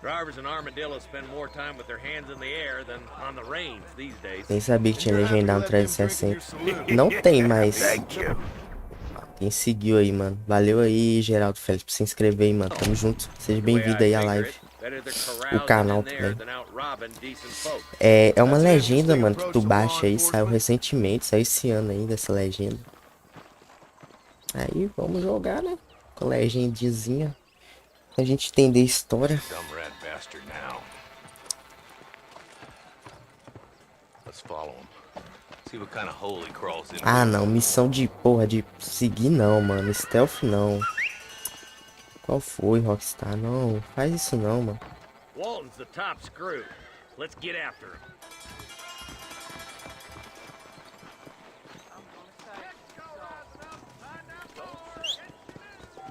Drivers in Armadillo spend more time with their hands in the air than on the reins these days. Nem sabia que tinha legendado 360. Não tem mais. Quem seguiu aí, mano? Valeu aí, Geraldo Félix, por se inscrever aí, mano. Tamo junto. Seja bem-vindo aí à live. O canal também. É uma legenda, mano, que tu baixa aí. Saiu recentemente, saiu esse ano ainda essa legenda. Aí, vamos jogar, né? Com a legendazinha. A gente entender a história. Ah, não. Missão de porra de seguir não, mano. Stealth não. Qual foi, Rockstar? Não, faz isso não, mano. Walton's the top screw. Let's get after him.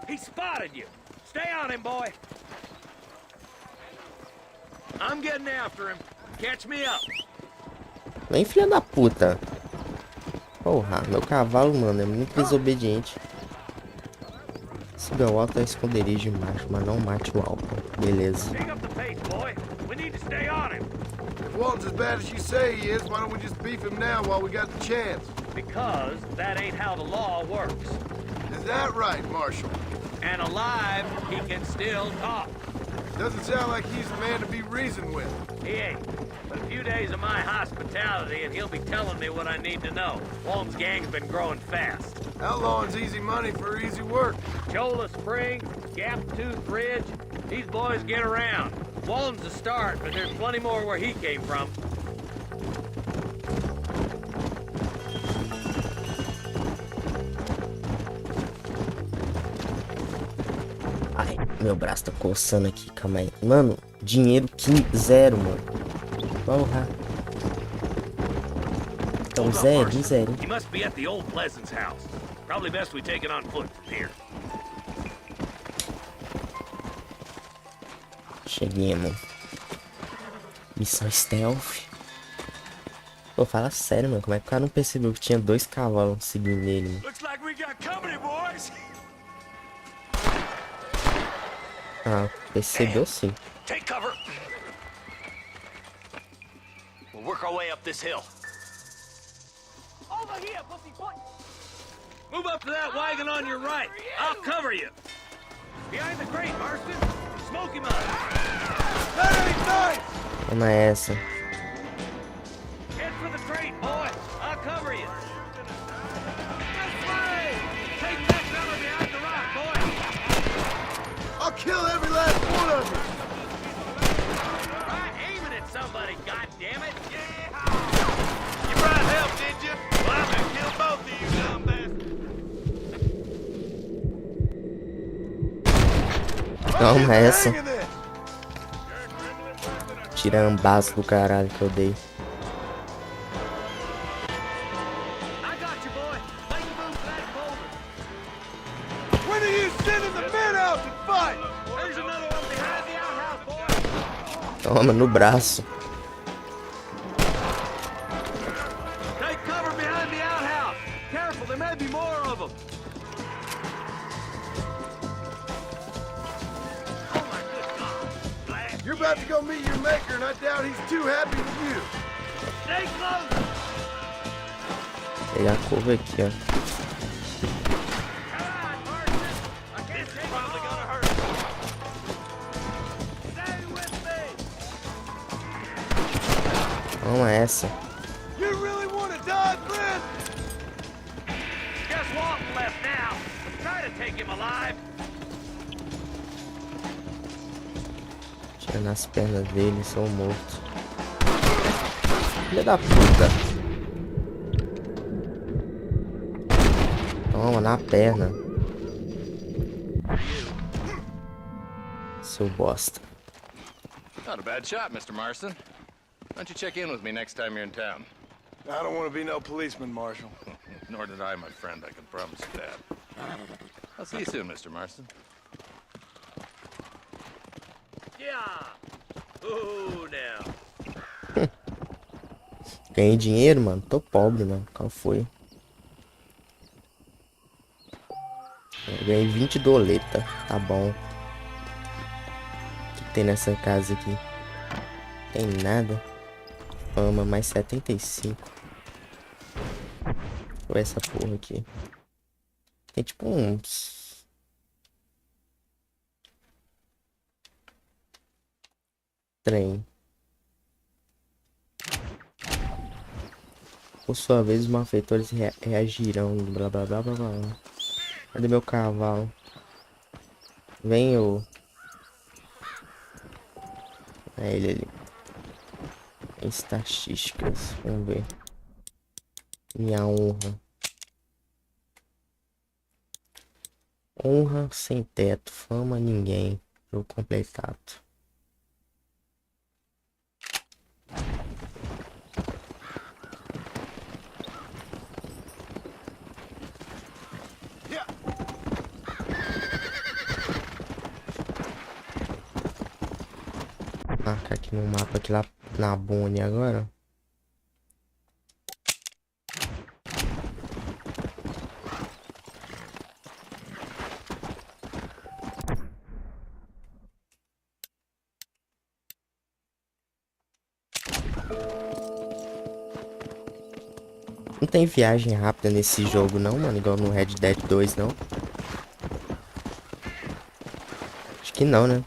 He spotted you. Stay on him, boy. I'm getting after him. Catch me up. Vem, filha da puta. Porra, meu cavalo, mano, é muito desobediente. Siga o alto ao esconderijo de macho, mas não mate o alvo. Beleza. If Walton's as bad as you say he is, why don't we just beef him now while we got the chance? Because that ain't how the law works. Is that right, Marshal? And alive, he can still talk. Doesn't sound like he's a man to be reasoned with. He ain't. But a few days of my hospitality and he'll be telling me what I need to know. Walton's gang's been growing fast. Outlawing's easy money for easy work. Cholla Springs, Gap Tooth Ridge, these boys get around. Walton's a start, but there's plenty more where he came from. Ai, meu braço tá coçando aqui, calma aí. Mano, dinheiro 0, mano. Porra. Então, zero. He must be at the old Pleasance house. Probably best we take it on foot from here. Cheguemos. Missão stealth. Pô, fala sério, mano. Como é que o cara não percebeu que tinha 2 cavalos seguindo ele, mano? Ah, percebeu sim. Take cover. We'll work our way up this hill. Over here, pussyfoot. Move up to that wagon on your right. I'll cover you. Behind the crate, Marston. Smoke him out. That ain't nice. Toma essa. Head for the crate, boy. I'll cover you. This way. Take that cover behind the rock, boy. I'll kill every last one of you. Try aiming at somebody, goddammit. You brought help, did you? Well, I'm gonna kill both of you, dumb bastard. Toma essa. Tirambaço do caralho que eu dei. When are you sending the men out to fight? There's another one behind the Toma, no braço. Take cover behind the outhouse. Careful, there may be more of them. Oh my good God. Blast. You're about to go meet your maker, and I doubt he's too happy with you. Stay close. Pegar a curva aqui, ó. Toma essa. You really want to die, friend? Guess Walton left now. Try to take him alive. Tirando as pernas dele, sou morto. Filha da puta. Toma, na perna. Seu bosta. Not a bad shot, Mr. Marston. Why don't you check in with me next time you're in town? I don't want to be no policeman, Marshal. Nor did I, my friend. I can promise you that. I'll see you soon, Mr. Marston. Yeah. Ooh, now. Ganhei dinheiro, mano. Tô pobre, mano. Qual foi? Eu ganhei 20 doleta. Tá bom. O que tem nessa casa aqui? Tem nada. Fama, mais 75. Olha essa porra aqui. Tem tipo uns... Trem. Por sua vez, os malfeitores reagirão. Blá blá blá blá blá. Cadê meu cavalo? Vem, ô. É ele ali. Estatísticas. Vamos ver. Minha honra. Honra sem teto. Fama ninguém. Jogo completado. Marcar aqui no mapa, aqui lá na Bonnie agora. Não tem viagem rápida nesse jogo não, mano, igual no Red Dead 2, não. Acho que não, né?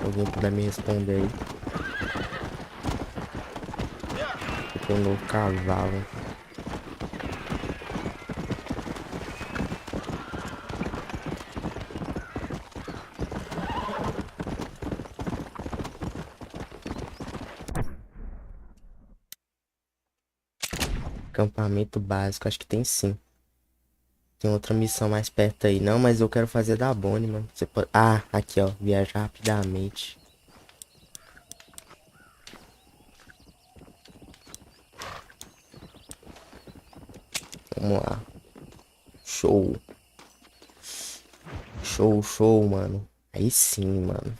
Alguém puder me responder aí. Tem um novo cavalo. Acampamento básico, acho que tem sim. Tem outra missão mais perto aí. Não, mas eu quero fazer da Bonnie, mano. Você pode... Ah, aqui, ó. Viajar rapidamente. Vamos lá. Show. Show, show, mano. Aí sim, mano.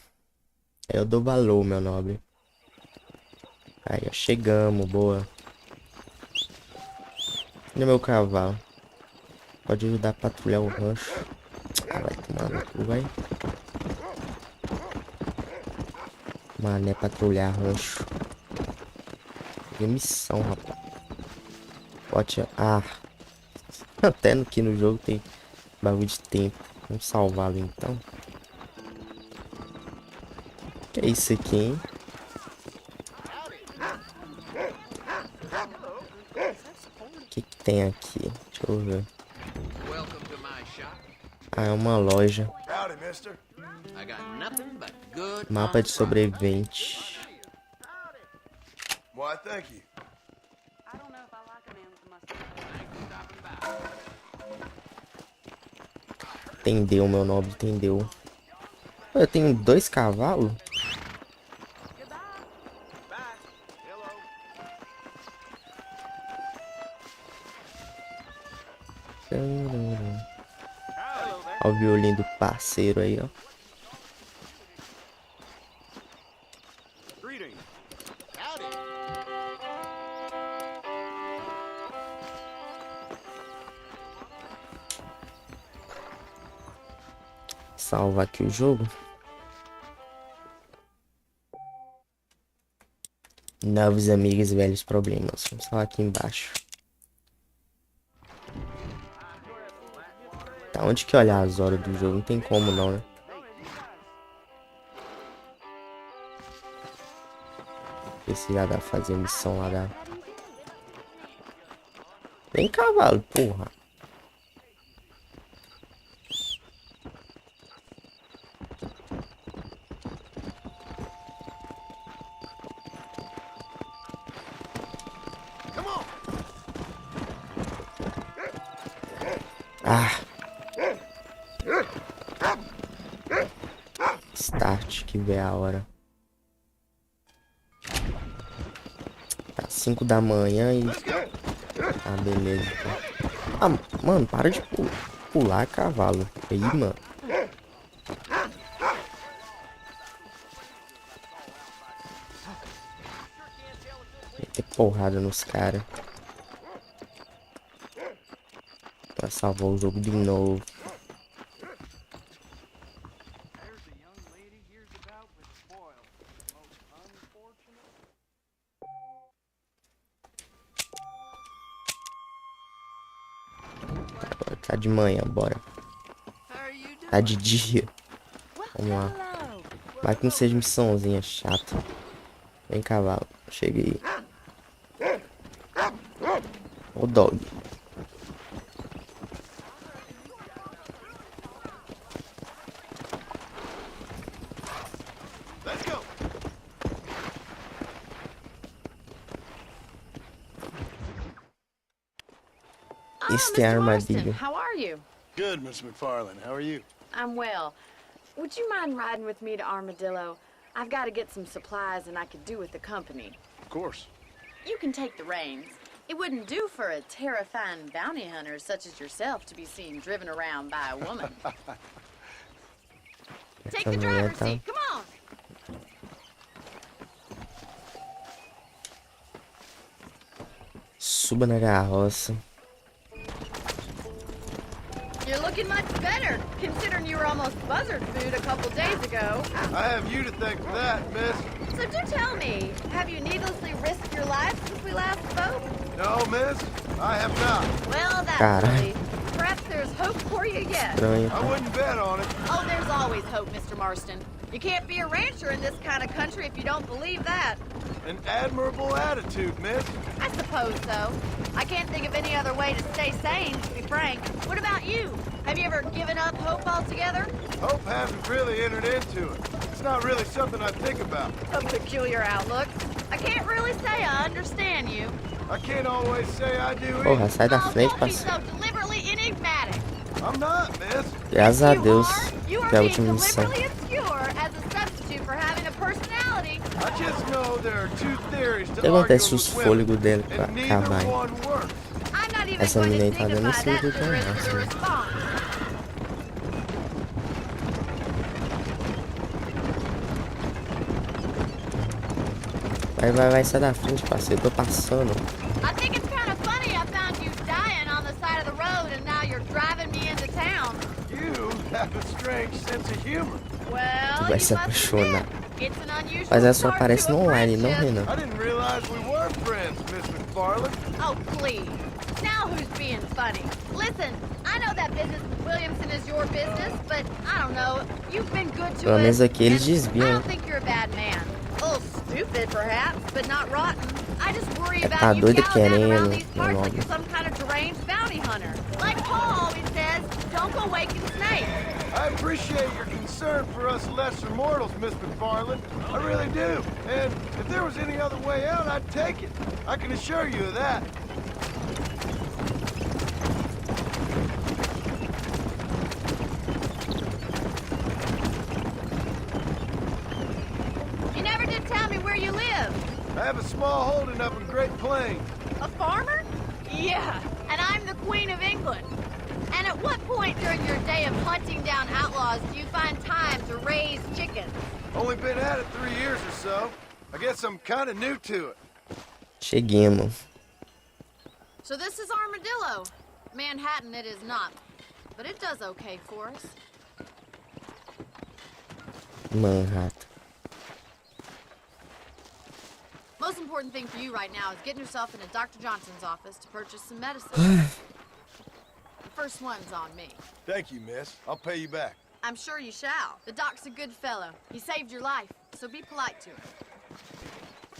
Aí eu dou valor, meu nobre. Aí, ó. Chegamos, boa. Cadê meu cavalo? Pode ajudar a patrulhar o rancho. Ah, vai tomar no cu, vai. Mano, é patrulhar rancho. Que missão, rapaz. Pode... Ah. Até aqui no jogo tem bagulho de tempo. Vamos salvá-lo então. Que é isso aqui, hein? O que que tem aqui? Deixa eu ver. Ah, é uma loja. Mapa de sobrevivente. Why, thank you. Entendeu, meu nobre, entendeu. Eu tenho 2 cavalos? Olha o violino do parceiro aí, ó. salvar aqui o jogo. Novos amigos, velhos problemas. Vamos salvar aqui embaixo. Tá, onde que olhar as horas do jogo? Não tem como não, né? Ver se já dá pra fazer missão lá da... Vem cavalo, porra. Ah. Start, que vê a hora. Tá 5 da manhã e... Ah, beleza. Ah, mano, para de pular, cavalo. Aí, mano. Meter porrada nos caras. Pra salvar o jogo de novo. Tá de manhã, bora. Tá de dia. Vamos lá. Vai que não seja missãozinha chata. Vem, cavalo. Cheguei. Ô, dog. Este é a armadilha. How are you? Good, Miss McFarland. How are you? I'm well. Would you mind riding with me to Armadillo? I've got to get some supplies and I could do with the company. Of course. You can take the reins. It wouldn't do for a terrifying bounty hunter such as yourself to be seen driven around by a woman. Take the driver's seat. Come on. Suba na carroça. You're looking much better, considering you were almost buzzard food a couple days ago. I have you to thank for that, miss. So do tell me, have you needlessly risked your life since we last spoke? No, miss, I have not. Well, that's silly. Perhaps there's hope for you yet. I wouldn't bet on it. Oh, there's always hope, Mr. Marston. You can't be a rancher in this kind of country if you don't believe that. An admirable attitude, miss. I suppose so. I can't think of any other way to stay sane, to be frank. What about you? Have you ever given up hope altogether? Hope hasn't really entered into it. It's not really something I think about. A peculiar outlook. I can't really say I understand you. I can't always say I do Porra, either. sai da frente, Don't be parceiro. so deliberately enigmatic. I'm not, miss. Graças a Deus, You are que é a being última missão. deliberately obscure as a substitute for having a personality. I just know there are two theories O to que argue acontece se with os women, fôlegos dele and neither acabarem? one works. I'm not even Essa going menina aí to tá dando em dignify cima that do to the rest of the Comandos. response. Vai, sai da frente, parceiro. Eu tô passando. I think it's kind of funny I found you dying on the side of the road and now you're driving me into town. You have a strange sense of humor. Well, Vai you se must apaixonar. admit, it's an unusual Mas ela só start aparece to a no online, não, friendship. Renan? I didn't realize we were friends, Miss McFarland. Oh, please. Now who's being funny? Listen, I know that business with Williamson is your business, but I don't know. You've been good to Pelo us. menos aqui eles and I desviam. don't think you're a bad man. A little stupid, perhaps, but not rotten. I just worry Tá about you doido gallivanting around querendo, these meu parts like nome. you're some kind of deranged bounty hunter. Like Paul always says, don't go waking snakes. I appreciate your concern for us lesser mortals, Miss McFarland. I really do. And if there was any other way out, I'd take it. I can assure you of that. You never did tell me where you live. I have a small holding up in Great Plains. A farmer? Yeah, and I'm the Queen of England. And at what point during your day of hunting down outlaws do you find time to raise chickens? Only been at it 3 years or so. I guess I'm kind of new to it. Cheguemos. So this is Armadillo. Manhattan it is not, but it does okay for us. Manhattan. Most important thing for you right now is getting yourself into Dr. Johnson's office to purchase some medicine. The first one's on me. Thank you, miss. I'll pay you back. I'm sure you shall. The doc's a good fellow. He saved your life, so be polite to him.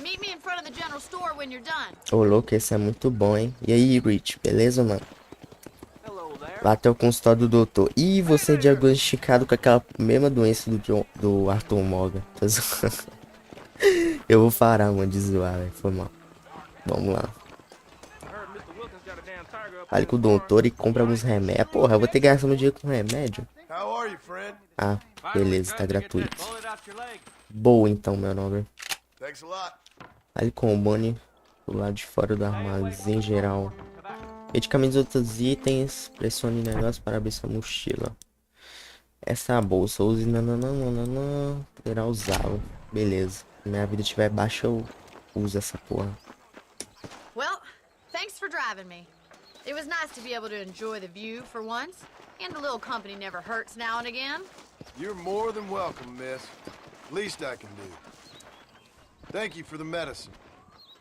Meet me in front of the general store when you're done. Ô, louco, esse é muito bom, hein? E aí, Rich, beleza, mano? Lá até o consultório do doutor. Ih, você é diagnosticado com aquela mesma doença do Arthur Morgan. Tô zoando. Eu vou parar, mano, de zoar, velho. Foi mal. Vamos lá. Fale com o doutor e compra alguns remédios. Porra, eu vou ter que gastar meu dinheiro com remédio. Ah, beleza, tá gratuito. Boa então, meu nobre. Fale com o Bonnie do lado de fora do armazém geral. Medicamentos e outros itens. Pressione negócio para abrir sua mochila. Essa é a bolsa. Use nananana. Poderá usá-la. Beleza. Se minha vida estiver baixa, eu uso essa porra. Well, thanks for driving me. It was nice to be able to enjoy the view for once. And a little company never hurts now and again. You're more than welcome, miss. Least I can do. Thank you for the medicine.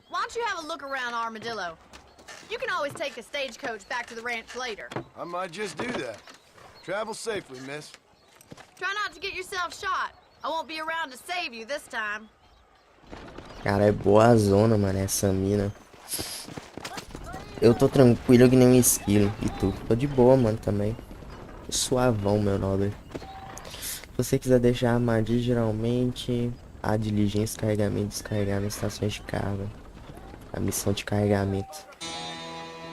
Why don't you have a look around Armadillo? You can always take a stagecoach back to the ranch later. I might just do that. Travel safely, miss. Try not to get yourself shot. I won't be around to save you this time. Cara, é boa zona, mano, essa mina. Eu tô tranquilo que nem um esquilo. E tu? Tô de boa, mano, também. Tô suavão, meu nobre. Se você quiser deixar a armadilha, geralmente a diligência, carregamento, descarregar nas estações de carga. A missão de carregamento.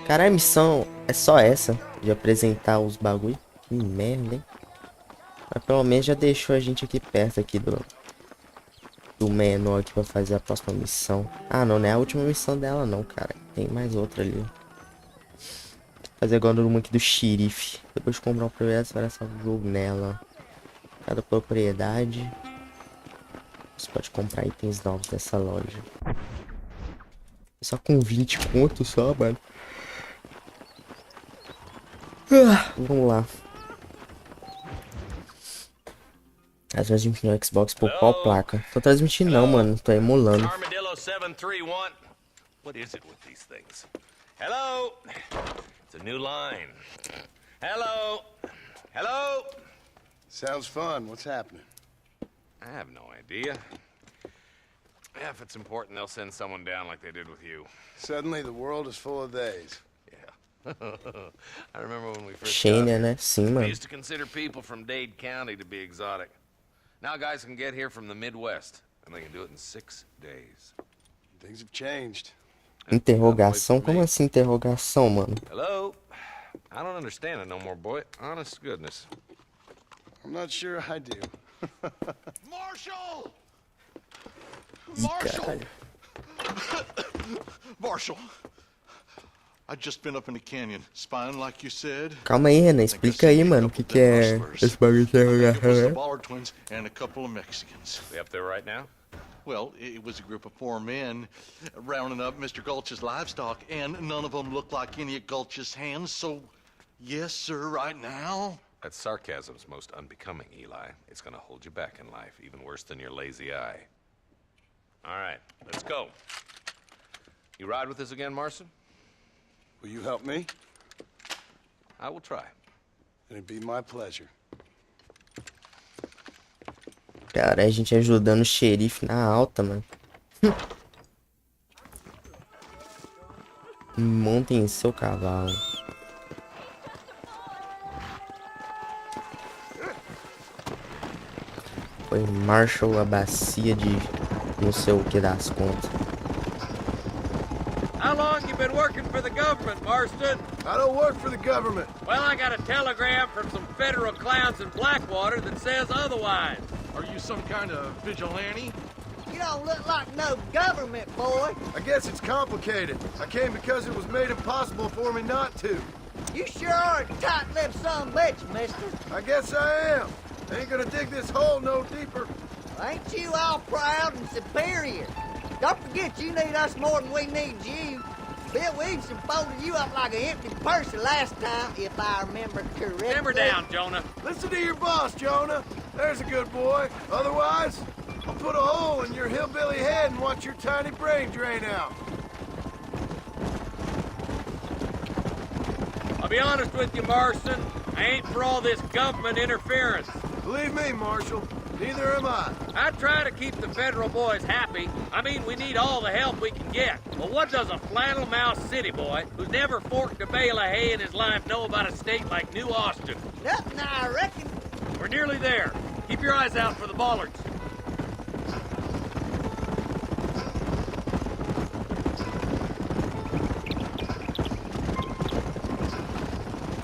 Cara, a missão é só essa, de apresentar os bagulho. Que merda, hein? Mas pelo menos já deixou a gente aqui perto aqui do menor aqui pra fazer a próxima missão. Ah, não é a última missão dela não, cara. Tem mais outra ali. Vou fazer agora uma aqui do xerife. Depois de comprar um projeto, você vai lançar o jogo nela. Cada propriedade. Você pode comprar itens novos dessa loja. Só com 20 conto só, mano. Vamos lá. Tá transmitindo no Xbox por qual placa? Tô transmitindo não, mano. Tô emulando. Armadillo 731. What is it with these things? Hello? It's a new line. Hello? Hello? Sounds fun. What's happening? I have no idea. Yeah, if it's important, they'll send someone down like they did with you. Suddenly, the world is full of days. Yeah. I remember when we first Shane, got né? Sim, we mano. used to consider people from Dade County to be exotic. Now guys can get here from the Midwest, and they can do it in 6 days. Things have changed. Interrogação? Como assim interrogação, mano? Hello? I don't understand it no more, boy. Honest to goodness. I'm not sure I do. Marshall! Marshall! Marshall! I've just been up in the canyon, spying like you said. Calma aí, Renan. Explica aí, mano. O que é esse bagulho de interrogação, né? Ballard twins and a couple of Mexicans. They up there right now? Well, it was a group of 4 men rounding up Mr. Gulch's livestock, and none of them looked like any of Gulch's hands, so yes, sir, right now. That sarcasm's most unbecoming, Eli. It's gonna hold you back in life, even worse than your lazy eye. All right, let's go. You ride with us again, Marston? Will you help me? I will try. It'd be my pleasure. Cara, a gente ajudando o xerife na alta, mano. Montem em seu cavalo. Foi Marshall a bacia de não sei o que das contas. How long you been working for the government, Marston? I don't work for the government. Well, I got a telegram from some federal clowns in Blackwater that says otherwise. Are you some kind of vigilante? You don't look like no government, boy. I guess it's complicated. I came because it was made impossible for me not to. You sure are a tight-lipped son of a bitch, mister. I guess I am. Ain't gonna dig this hole no deeper. Ain't you all proud and superior? Don't forget you need us more than we need you. Bill Williamson folded you up like an empty purse last time, if I remember correctly. Simmer down, Jonah. Listen to your boss, Jonah. There's a good boy. Otherwise, I'll put a hole in your hillbilly head and watch your tiny brain drain out. I'll be honest with you, Marston. I ain't for all this government interference. Believe me, Marshal, neither am I. I try to keep the federal boys happy. I mean, we need all the help we can get. But what does a flannel-mouthed city boy who's never forked a bale of hay in his life know about a state like New Austin? Nothing, I reckon. We're nearly there. Keep your eyes out for the bollards.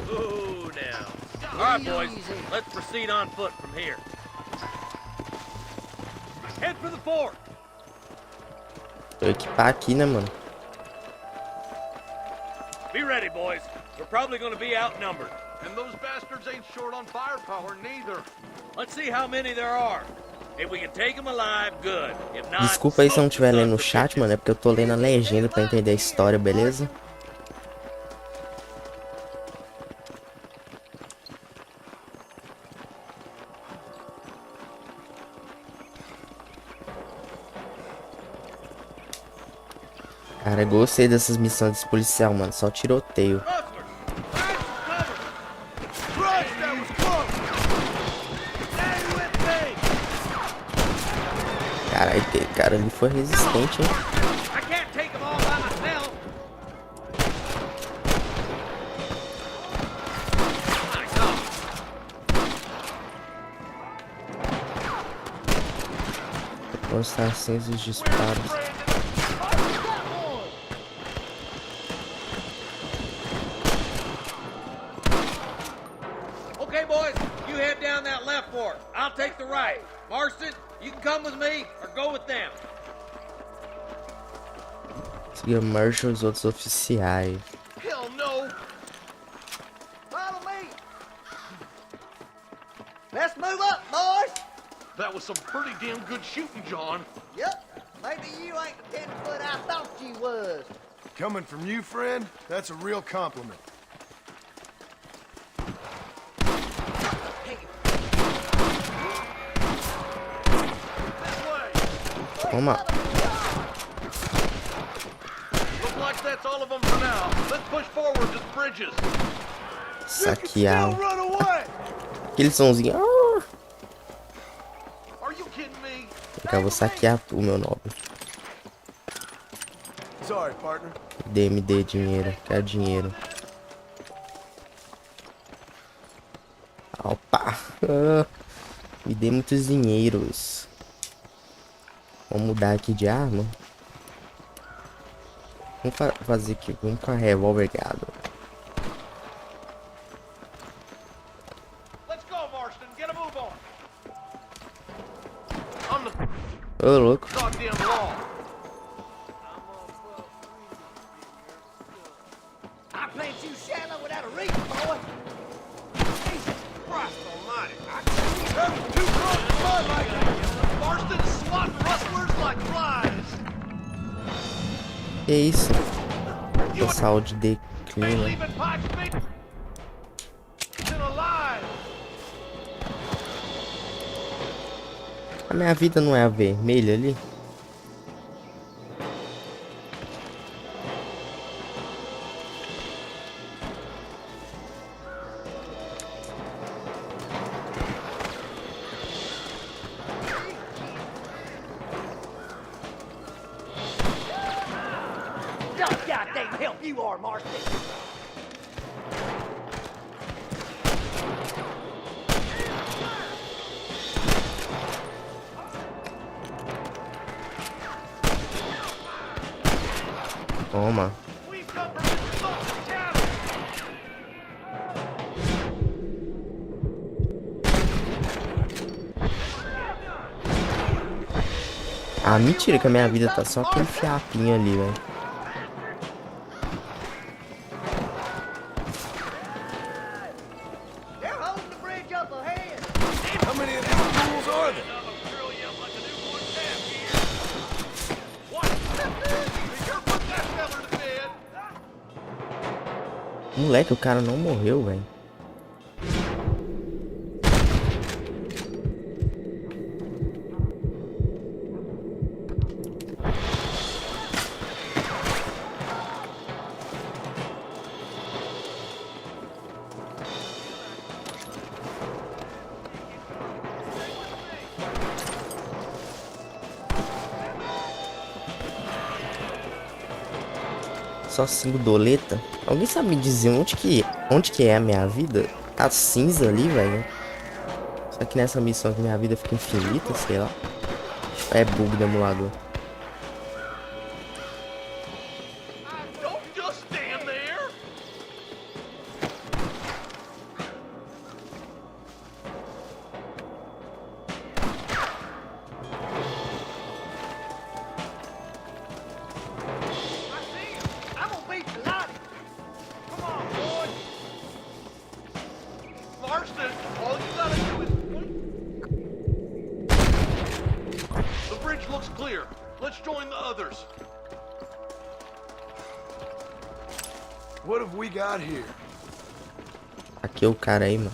Ooh, now. All right, boys. Let's proceed on foot from here. Head for the fort. Vou equipar aqui, né, mano? Be ready, boys. We're probably going to be outnumbered. And those bastards ain't short on firepower, neither. Let's see how many there are. If we can take them alive, good. If not, Desculpa aí se eu não estiver lendo no chat, mano. É porque eu tô lendo a legenda pra entender a história, beleza? Cara, eu gostei dessas missões desse policial, mano. Só tiroteio. Caralho, aquele cara ali foi resistente, hein? Vou mostrar assim os disparos. Okay, boys, you head down that left fork. I'll take the right. Marston, you can come with me or go with them. Seguir Marshall e os outros oficiais. Hell no! Follow me. Let's move up, boys. That was some pretty damn good shooting, John. Yep. Maybe you ain't the 10-foot I thought you was. Coming from you, friend, that's a real compliment. Toma. Looks like that's all of them for now. Let's push forward to the bridges. Saquear. Aquele somzinho. Ah! Are you kidding me? Eu vou saquear tu, meu nobre. Sorry, partner. Me dê dinheiro. Quero dinheiro. Opa! Ah, me dê muitos dinheiros. Vamos mudar aqui de arma. Vamos fazer aqui. Vamos com a revólver gado. Ô, louco. I plant you shallow without a reason, boy. Jesus Christ almighty. I can't too close to mud like that. Marston's swatting rustlers like flies. Que isso? A saúde declina. A minha vida não é a vermelha ali? Just goddamn help you are, Marston. Toma. Ah, mentira que a minha vida tá só aquele fiapinho ali, velho. Moleque, o cara não morreu, velho. só 5 doleta. Alguém sabe me dizer onde que é a minha vida? Tá cinza ali, velho. Só que nessa missão que minha vida fica infinita, sei lá. É bug do emulador. Don't just stand there. I see him. I'm gonna beat the lot of you. Come on, boys. Marston, all you gotta do is The bridge looks clear. Let's join the others. What have we got here? Aqui é o cara aí, mano.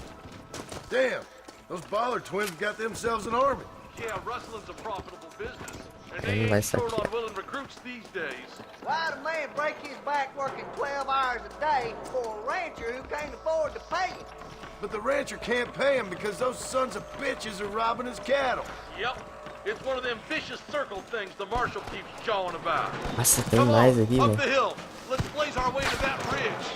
Damn, those Baller twins got themselves an army. Yeah, rustling's a profitable business. And Ele they não vai ain't short saquear. on willing recruits these days. Why'd a man break his back working 12 hours a day for a rancher who can't afford to pay him? But the rancher can't pay him because those sons of bitches are robbing his cattle. Yep. It's one of them vicious circle things the marshal keeps jawing about. Nossa, tem Come mais on, aqui, up velho. the hill. Let's blaze our way to that bridge.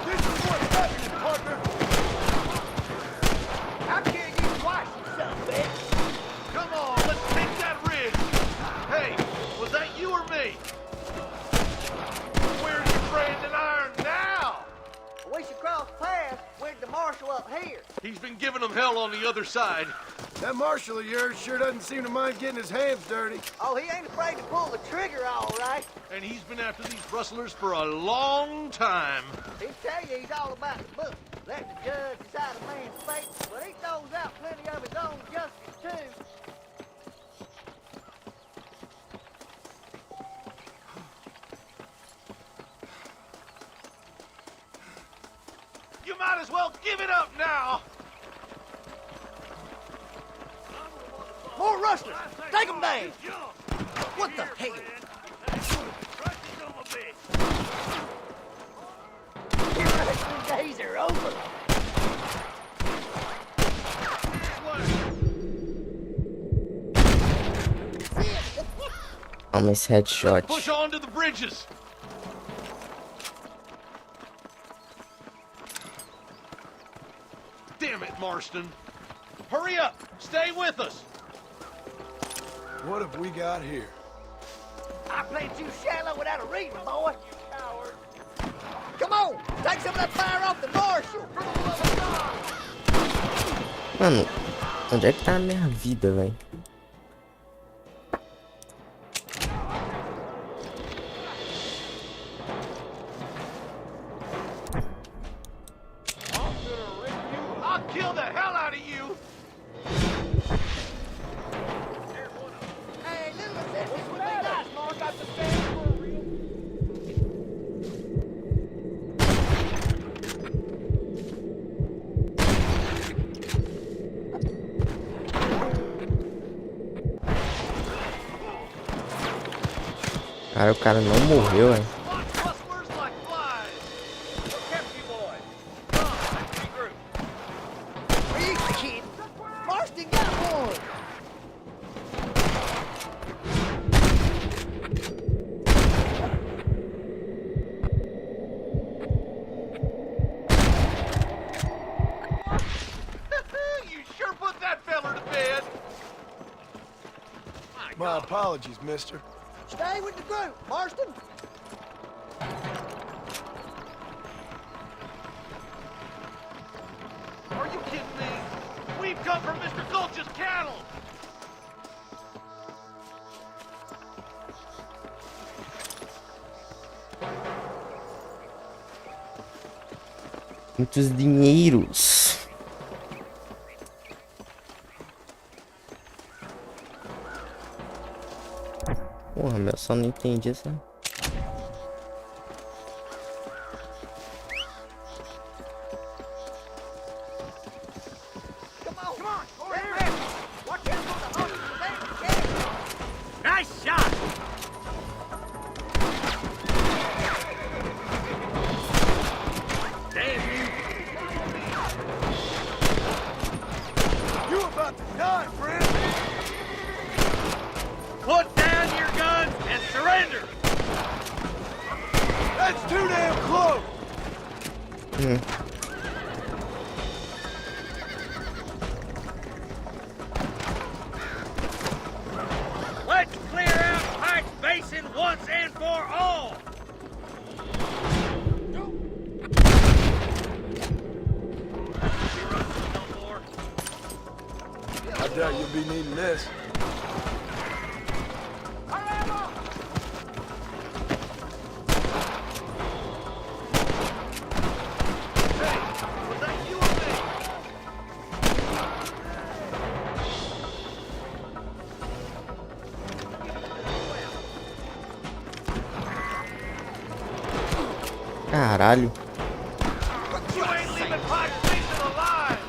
This is what's happening, partner. I'll kill you twice, you son of a bitch. Come on, let's take that ridge. Hey, was that you or me? Where's your branding iron now? We should cross paths with the marshal up here. He's been giving them hell on the other side. That marshal of yours sure doesn't seem to mind getting his hands dirty. Oh, he ain't afraid to pull the trigger, all right. And he's been after these rustlers for a long time. He'll tell you he's all about the book. Let the judge decide a man's fate, but he throws out plenty of his own justice, too. You might as well give it up now. More rustlers! Take them down! What the hell? Your rustling days are over. Toma esse headshot. Push on to the bridges. Damn it, Marston. Hurry up. Stay with us. What have we got here? I played too shallow without a reason, boy. Come on, take some of that fire off the marshal. Mano, onde é que tá a minha vida, velho? I'll kill the hell out of you. Hey, little assistance would be nice, Mark. Got the stand for real. Cara, o cara não morreu, velho. Rustlers like flies. What kept you boys? Come on, let's regroup. Are you kidding? Marston got one. You sure put that feller to bed. My apologies, mister. Stay with the group, Marston. Are you kidding me? We've come from Mr. Gulch's cattle. Muitos dinheiros. Porra, meu, só não entendi essa. Come on, come on. Red, red. Watch out for the horses. They ain't scared. Nice shot! Damn you. You about to die, friend. Surrender! That's too damn close! Let's clear out Pike's Basin once and for all! I doubt you'll be needing this. Caralho.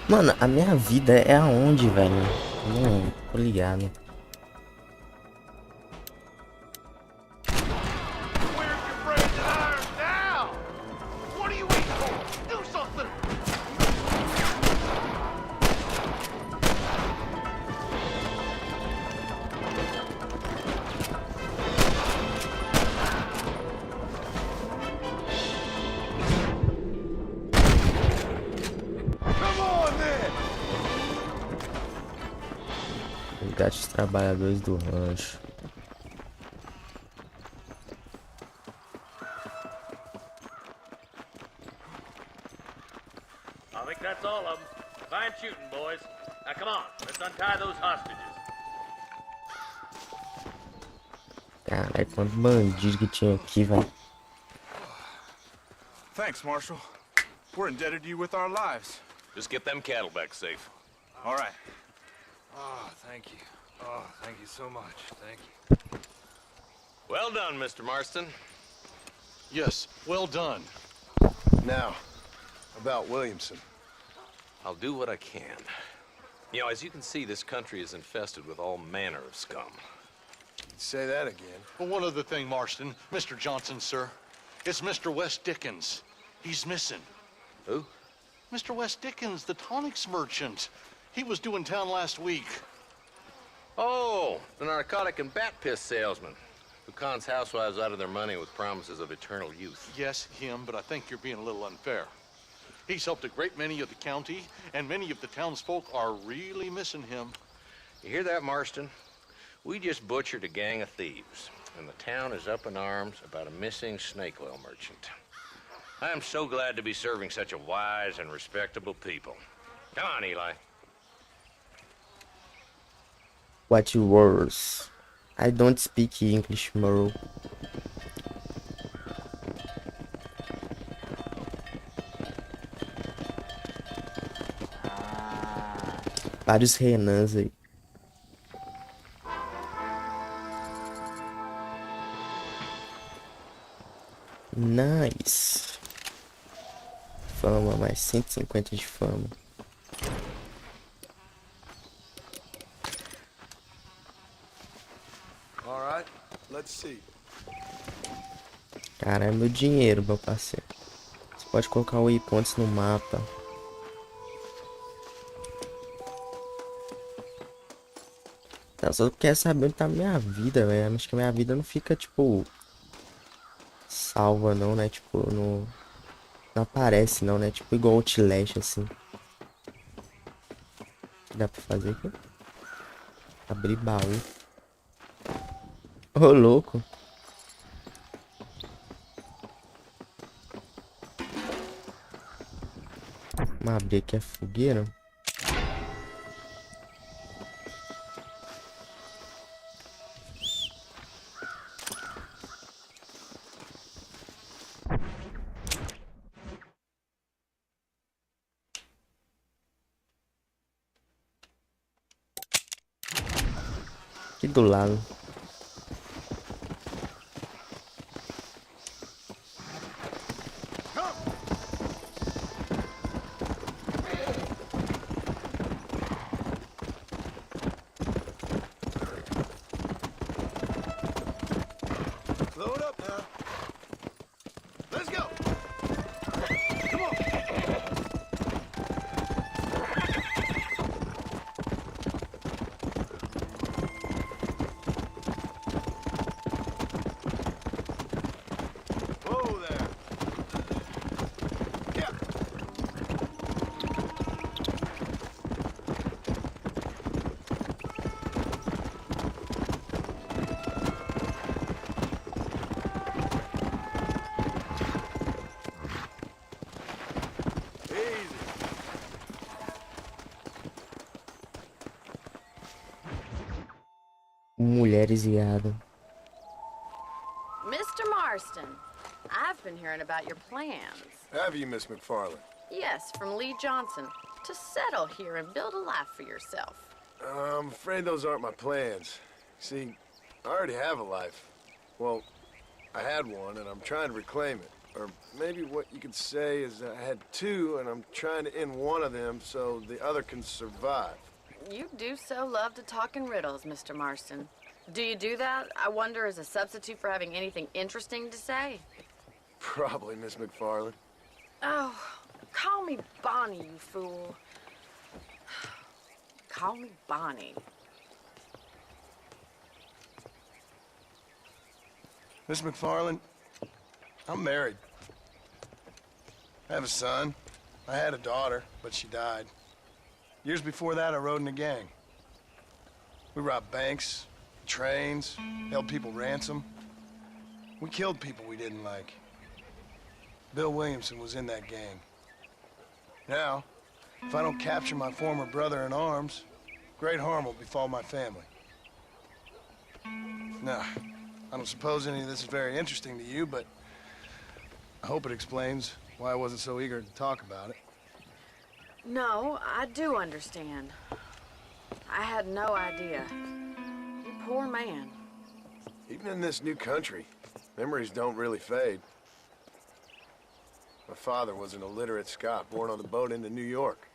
Mano, a minha vida é aonde, velho? Não, tô ligado. Resgate os trabalhadores do rancho. I think that's all of them. Fine shooting, boys. Now come on, let's untie those hostages. Caralho, quanto bandido que tinha aqui, velho. Thanks, Marshal. We're indebted to you with our lives. Just get them cattle back safe. All right. Oh, thank you. Oh, thank you so much. Thank you. Well done, Mr. Marston. Yes, well done. Now, about Williamson. I'll do what I can. You know, as you can see, this country is infested with all manner of scum. Say that again. Well, one other thing, Marston. Mr. Johnson, sir. It's Mr. Wes Dickens. He's missing. Who? Mr. Wes Dickens, the tonics merchant. He was due in town last week. Oh, the narcotic and bat piss salesman who cons housewives out of their money with promises of eternal youth. Yes, him, but I think you're being a little unfair. He's helped a great many of the county, and many of the townsfolk are really missing him. You hear that, Marston? We just butchered a gang of thieves, and the town is up in arms about a missing snake oil merchant. I am so glad to be serving such a wise and respectable people. Come on, Eli. What words? I don't speak English, Murrow. Vários Renans aí. Nice. Fama, mais 150 de fama. All right, let's see. Cara, é meu dinheiro, meu parceiro. Você pode colocar waypoints no mapa. Não, só quero saber onde tá a minha vida, velho. Acho que a minha vida não fica, tipo... salva, não, né? Tipo, não aparece, não, né? Tipo, igual Outlast, assim. O que dá pra fazer aqui? Abrir baú. Ô, louco. Vamos abrir aqui a fogueira. Aqui do lado. Load up now. Let's go. Come on. Mulheres e gado. Mr. Marston, I've been hearing about your plans. Have you, Miss McFarland? Yes, from Lee Johnson. To settle here and build a life for yourself. I'm afraid those aren't my plans. See, I already have a life. Well, I had one, and I'm trying to reclaim it. Or maybe what you could say is I had two, and I'm trying to end one of them so the other can survive. You do so love to talk in riddles, Mr. Marston. Do you do that, I wonder, as a substitute for having anything interesting to say? Probably, Miss McFarland. Oh, call me Bonnie, you fool. Call me Bonnie. Miss McFarland, I'm married. I have a son. I had a daughter, but she died. Years before that, I rode in a gang. We robbed banks, trains, held people ransom. We killed people we didn't like. Bill Williamson was in that gang. Now, if I don't capture my former brother in arms, great harm will befall my family. Now, I don't suppose any of this is very interesting to you, but I hope it explains why I wasn't so eager to talk about it. No, I do understand. I had no idea. You poor man. Even in this new country, memories don't really fade. My father was an illiterate Scot born on the boat into New York.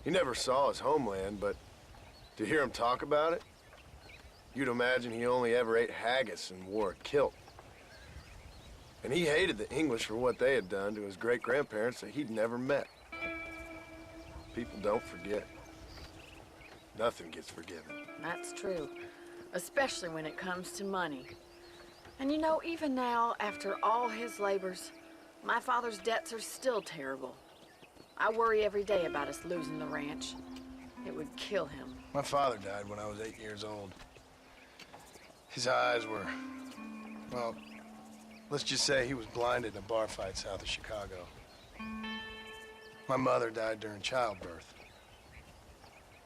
He never saw his homeland, but to hear him talk about it, you'd imagine he only ever ate haggis and wore a kilt. And he hated the English for what they had done to his great-grandparents that he'd never met. People don't forget. Nothing gets forgiven. That's true. Especially when it comes to money. And you know, even now, after all his labors, my father's debts are still terrible. I worry every day about us losing the ranch. It would kill him. My father died when I was 8 years old. His eyes were, well, let's just say he was blinded in a bar fight south of Chicago. My mother died during childbirth.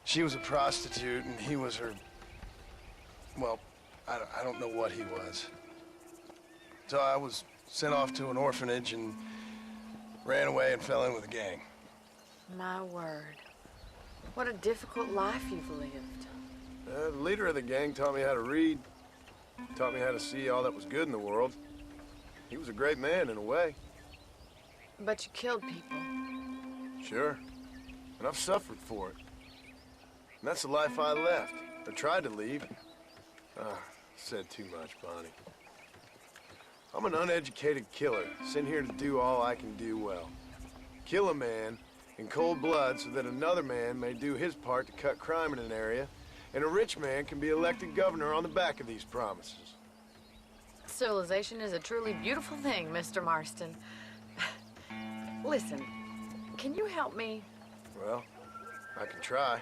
She was a prostitute and he was her, well, I don't know what he was. So I was sent off to an orphanage and ran away and fell in with a gang. My word. What a difficult life you've lived. The leader of the gang taught me how to read, taught me how to see all that was good in the world. He was a great man in a way. But you killed people. Sure. And I've suffered for it. And that's the life I left. I tried to leave. Said too much, Bonnie. I'm an uneducated killer, sent here to do all I can do well. Kill a man in cold blood so that another man may do his part to cut crime in an area, and a rich man can be elected governor on the back of these promises. Civilization is a truly beautiful thing, Mr. Marston. Listen, can you help me? Well, I can try.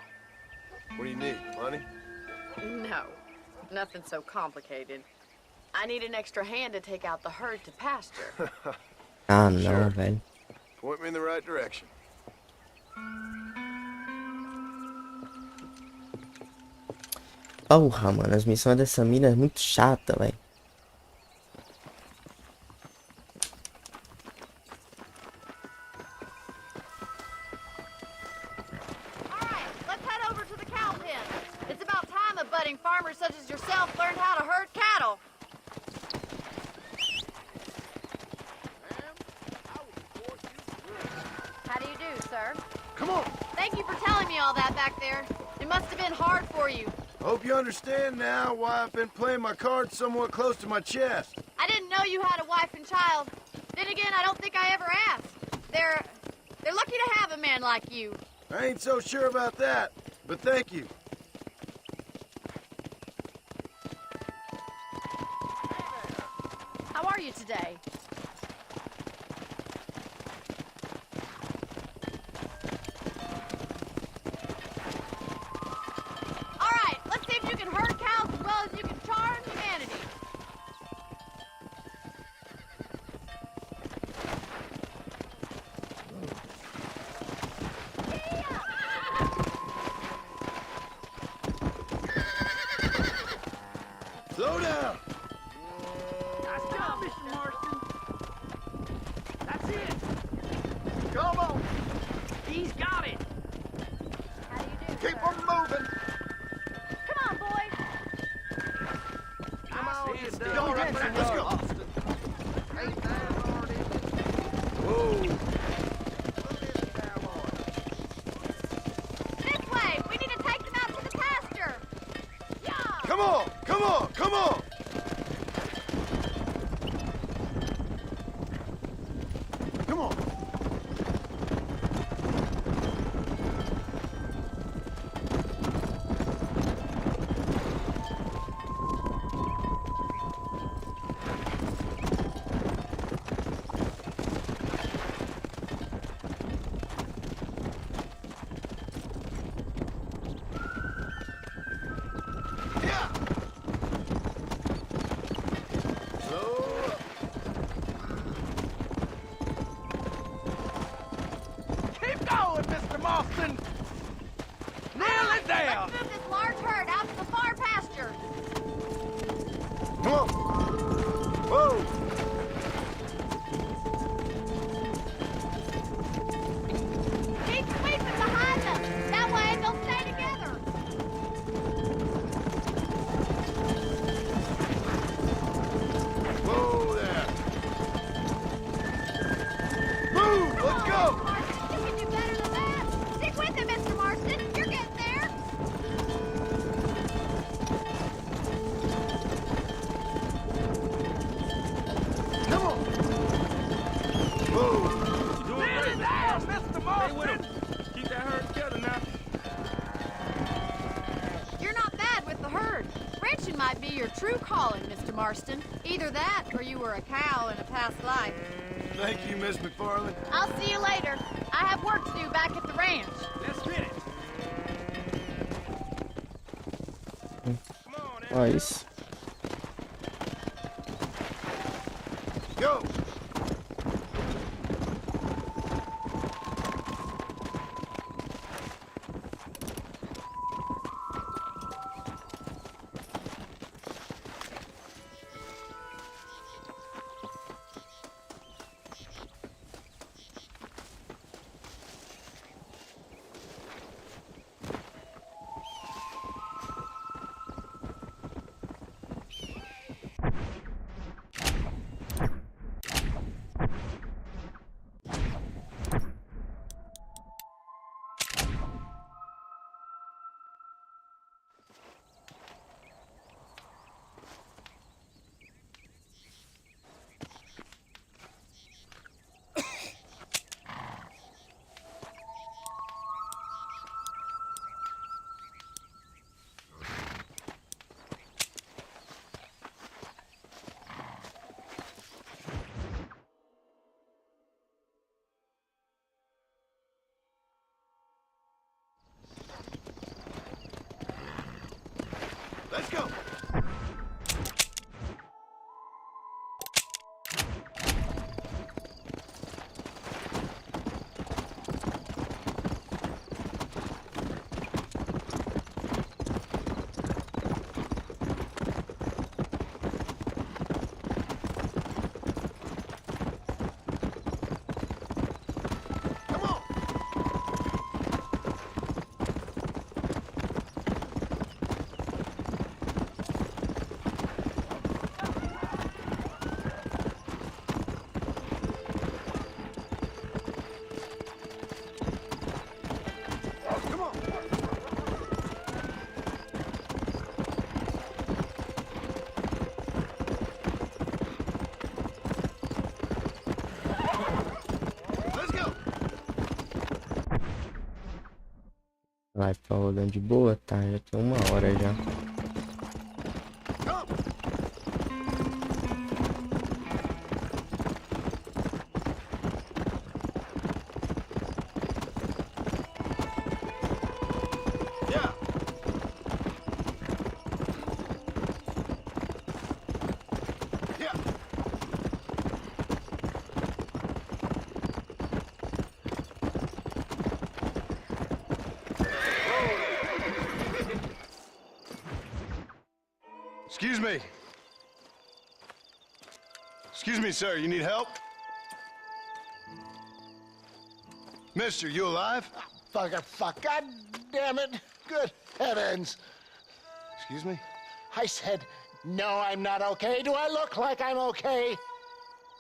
What do you need, money? No, nothing so complicated. I need an extra hand to take out the herd to pasture. Ah, não, Sure. velho. Point me in the right direction. Porra, mano, as missões dessa mina é muito chata, velho. Alright, let's head over to the cow pen. It's about time a budding farmer such as yourself learned how to herd cattle. How do you do, sir? Come on! Thank you for telling me all that back there. It must have been hard for you. Hope you understand now why I've been playing my cards somewhat close to my chest. I didn't know you had a wife and child. Then again, I don't think I ever asked. They're lucky to have a man like you. I ain't so sure about that, but thank you. How are you today? All right, let's see if you can herd cows as well as you can charm humanity. Slow down. Nice job, Mr. Marston. That's it. Come on. He's got it. How do you do, Keep sir? them moving. Come on, boys. Come on, you Go, done. let's go. Ain't that hard, is it? Whoa. This way. We need to take them out to the pasture. Yeah. Come on, come on, come on. Come on. Yeah. Slow up. Keep going, Mr. Marston. Nail it down. Let's move this large herd out to the far pasture. Come on. Whoa. Keep sweeping behind them. That way they'll stay together. Whoa there. Move, let's go. Marston, you can do better than that. Stick with him, Mr. Marston. You're getting there. Come on. Whoa. Nail it down, Mr. Marston. Keep that herd together now. You're not bad with the herd. Ranching might be your true calling, Mr. Marston. Either that, or you were a cow in a past life. Thank you, Miss McFarland. I'll see you later. I have work to do back at the ranch. Let's get it. Nice. Go. Let's go. Come on. Come on. Let's go. Vai, tá rolando de boa? Tá, já tem 1 hora já. Come. Yeah. Yeah. Excuse me. Excuse me, sir. You need help? Mister, you alive? Fuck. God damn it. Good heavens. Excuse me? I said, no, I'm not okay. Do I look like I'm okay?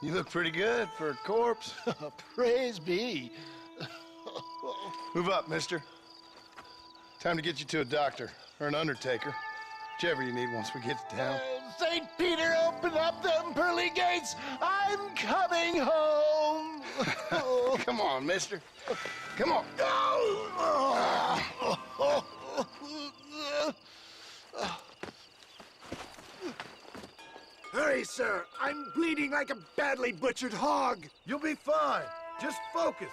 You look pretty good for a corpse. Praise be. Move up, mister. Time to get you to a doctor or an undertaker. Whichever you need once we get to town. St. Peter, open up them pearly gates. I'm coming home. Come on, mister. Come on. Hurry, sir. I'm bleeding like a badly butchered hog. You'll be fine. Just focus.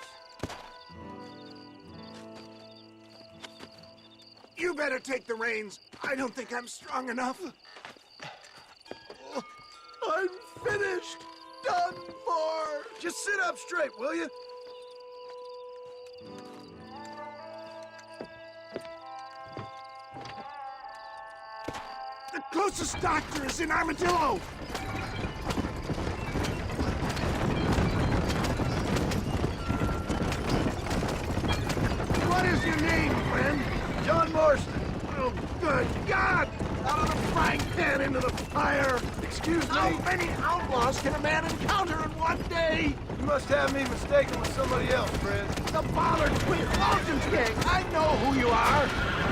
You better take the reins. I don't think I'm strong enough. I'm finished. Done for. Just sit up straight, will you? The closest doctor is in Armadillo. What is your name, friend? John Marston. Oh, good God! Out of the frying pan into the fire! Excuse me? How many outlaws can a man encounter in one day? You must have me mistaken with somebody else, friend. The bothered Twin Falcons gang! I know who you are!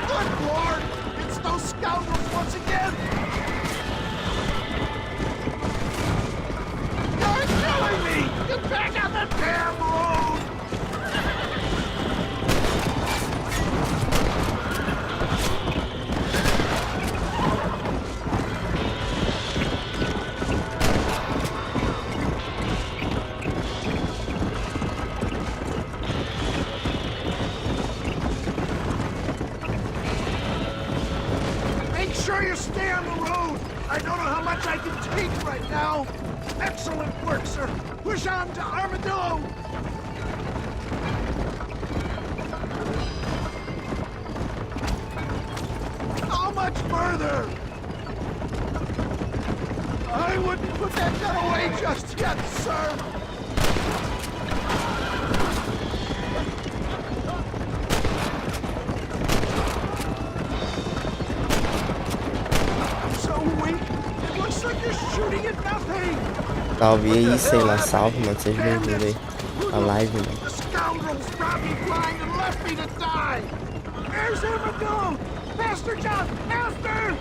Good Lord! It's those scoundrels once again! You're killing me! Get back on the damn road! Make sure you stay on the road! I don't know how much I can take right now! Excellent work, sir! Push on to Armadillo! How much further? I wouldn't put that gun away just yet, sir! I'm so weak! It looks like you're shooting at nothing! Salve aí, sei lá, salve, mano. Vocês vão ver a live, mano. The scoundrels brought me blind and left me to die! There's Armadillo! Faster, John! Faster!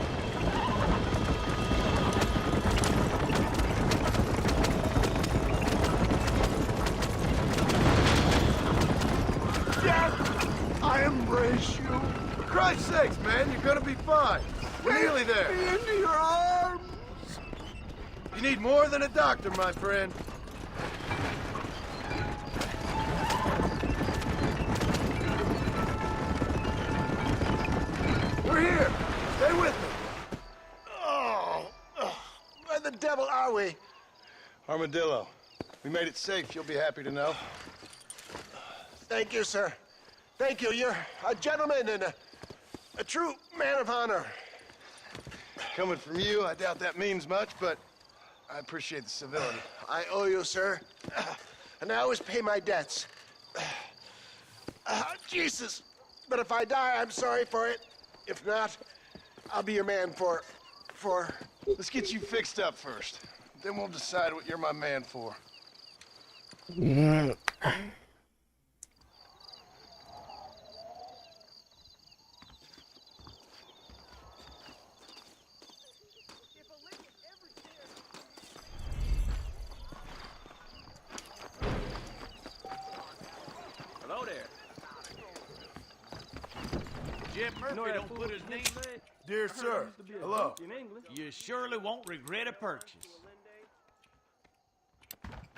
Death! I embrace you! For Christ's sakes, man, you're gonna be fine. We're nearly there. Take me into your arms! You need more than a doctor, my friend. We're here. Stay with me. Where the devil are we? Armadillo. We made it safe, you'll be happy to know. Thank you, sir. Thank you. You're a gentleman and a true man of honor. Coming from you, I doubt that means much, but I appreciate the civility. I owe you, sir. And I always pay my debts. Jesus. But if I die, I'm sorry for it. If not, I'll be your man for... Let's get you fixed up first. Then we'll decide what you're my man for. Hello there. Jim Murphy don't put his name. Dear sir, hello. You surely won't regret a purchase.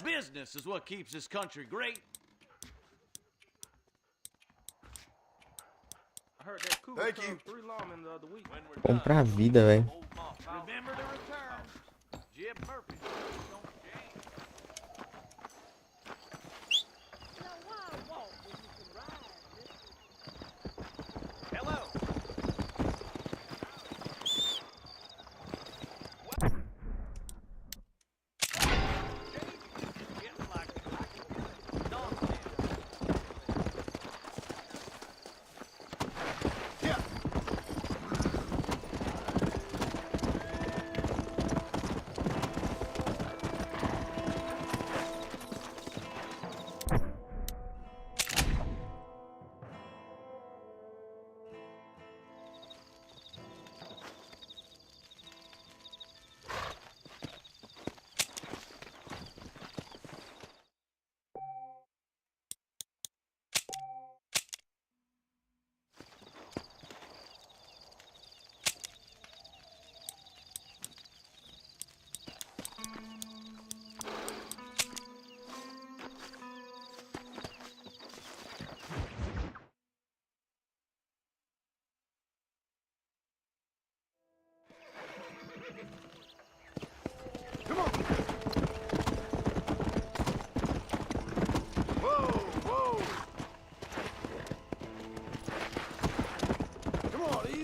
Business is what keeps this country great. Thank you. Comprar a vida, velho. Remember to return. Jim Murphy don't change. Hello.